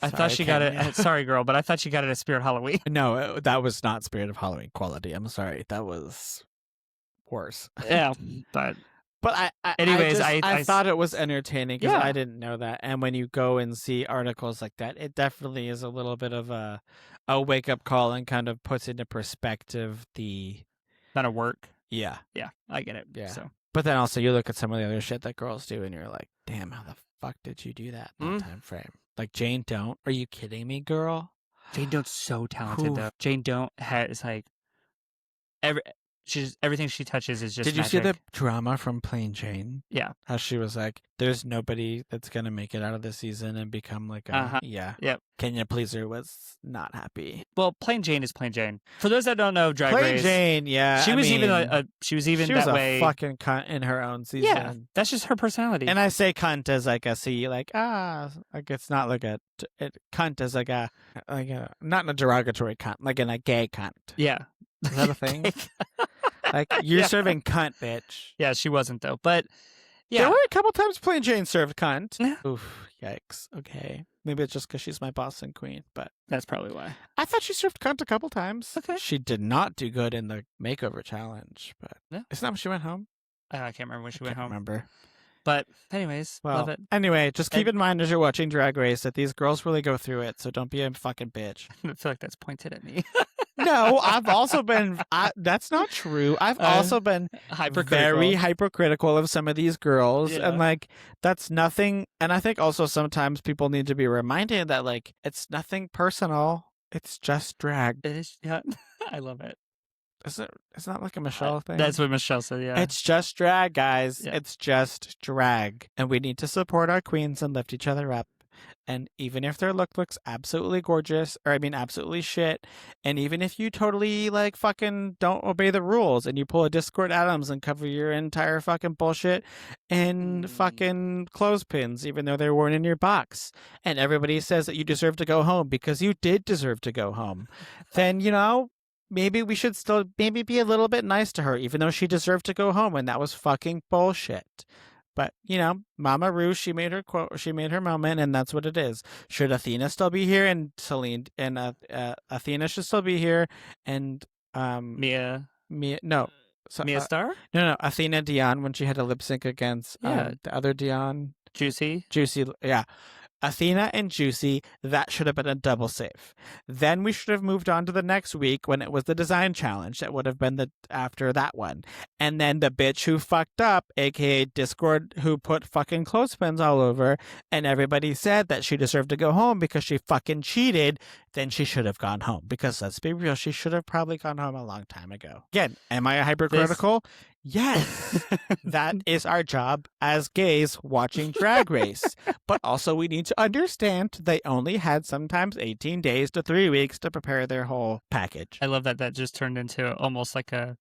I thought she got it. Sorry, girl, but I thought she got it at Spirit Halloween. No, that was not Spirit of Halloween quality. I'm sorry. That was worse. Yeah, but anyways, I thought it was entertaining because I didn't know that. And when you go and see articles like that, it definitely is a little bit of a wake up call and kind of puts into perspective the amount of work. Yeah, I get it. Yeah. So, but then also you look at some of the other shit that girls do, and you're like, damn, how the fuck did you do that in that time frame? Like Jane Don't. Are you kidding me, girl? Jane Dont's so talented though. Jane Don't has like everything she touches is just Did you magic. see the drama from Plain Jane? Yeah. How she was like, there's nobody that's going to make it out of the season and become like a... Yeah. Yep. Kenya Pleaser was not happy. Well, Plain Jane is Plain Jane. For those that don't know Drag Plain Race, Jane, yeah. she was even that way. A fucking cunt in her own season. Yeah, that's just her personality. And I say cunt as like a C, like it's not like cunt as like a not in a derogatory cunt, like in a gay cunt. Yeah, is that a thing? Like you're serving cunt, bitch. Yeah, she wasn't though, but yeah, there were a couple times Plain Jane served cunt. Yeah. Oof, yikes. Okay, maybe it's just because she's my boss and queen, but that's probably why. I thought she served cunt a couple times. Okay, she did not do good in the makeover challenge, but isn't that when she went home? I can't remember when she went home. Remember. But anyways, love it. Anyway, just keep in mind as you're watching Drag Race that these girls really go through it, so don't be a fucking bitch. I feel like that's pointed at me. No, I've also been... that's not true. I've also been very hypercritical of some of these girls, and like, that's nothing... And I think also sometimes people need to be reminded that like, it's nothing personal. It's just drag. It is, yeah. I love it. It's not like a Michelle thing. That's what Michelle said, yeah. It's just drag, guys. Yeah. It's just drag. And we need to support our queens and lift each other up. And even if their look looks absolutely gorgeous, or I mean absolutely shit, and even if you totally like fucking don't obey the rules and you pull a Discord Adams and cover your entire fucking bullshit in fucking clothespins, even though they weren't in your box, and everybody says that you deserve to go home because you did deserve to go home, then, you know, maybe we should still maybe be a little bit nice to her, even though she deserved to go home, and that was fucking bullshit. But, you know, Mama Ru, she made her quote, she made her moment, and that's what it is. Should Athena still be here, and Celine and Athena should still be here, and Mia Star? No, Athena Dion when she had to lip sync against the other Dion. Juicy, yeah. Athena and Juicy, that should have been a double save. Then we should have moved on to the next week when it was the design challenge. That would have been after that one. And then the bitch who fucked up, aka Discord, who put fucking clothespins all over, and everybody said that she deserved to go home because she fucking cheated, then she should have gone home. Because let's be real, she should have probably gone home a long time ago. Again, am I a hypercritical? Yes, that is our job as gays watching Drag Race. But also we need to understand they only had sometimes 18 days to 3 weeks to prepare their whole package. I love that just turned into almost like a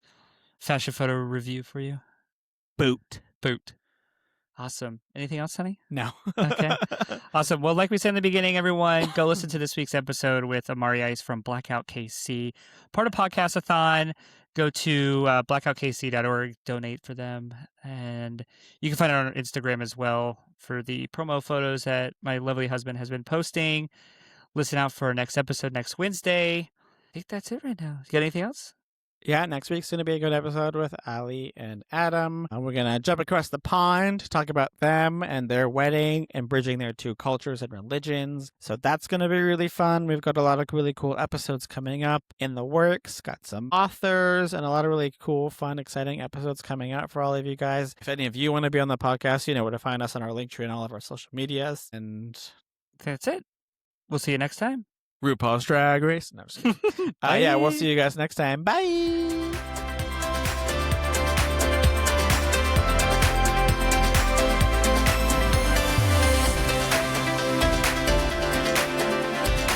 fashion photo review for you. Boot. Awesome. Anything else, honey? No. Okay. Awesome. Well, like we said in the beginning, everyone, go listen to this week's episode with Amari Ice from Blackout KC, part of Podcastathon. Go to blackoutkc.org, donate for them. And you can find it on our Instagram as well for the promo photos that my lovely husband has been posting. Listen out for our next episode next Wednesday. I think that's it right now. You got anything else? Yeah, next week's going to be a good episode with Ali and Adam. We're going to jump across the pond, talk about them and their wedding and bridging their two cultures and religions. So that's going to be really fun. We've got a lot of really cool episodes coming up in the works. Got some authors and a lot of really cool, fun, exciting episodes coming out for all of you guys. If any of you want to be on the podcast, you know where to find us on our Linktree and all of our social medias. And that's it. We'll see you next time. RuPaul's Drag Race. No, yeah, we'll see you guys next time. Bye.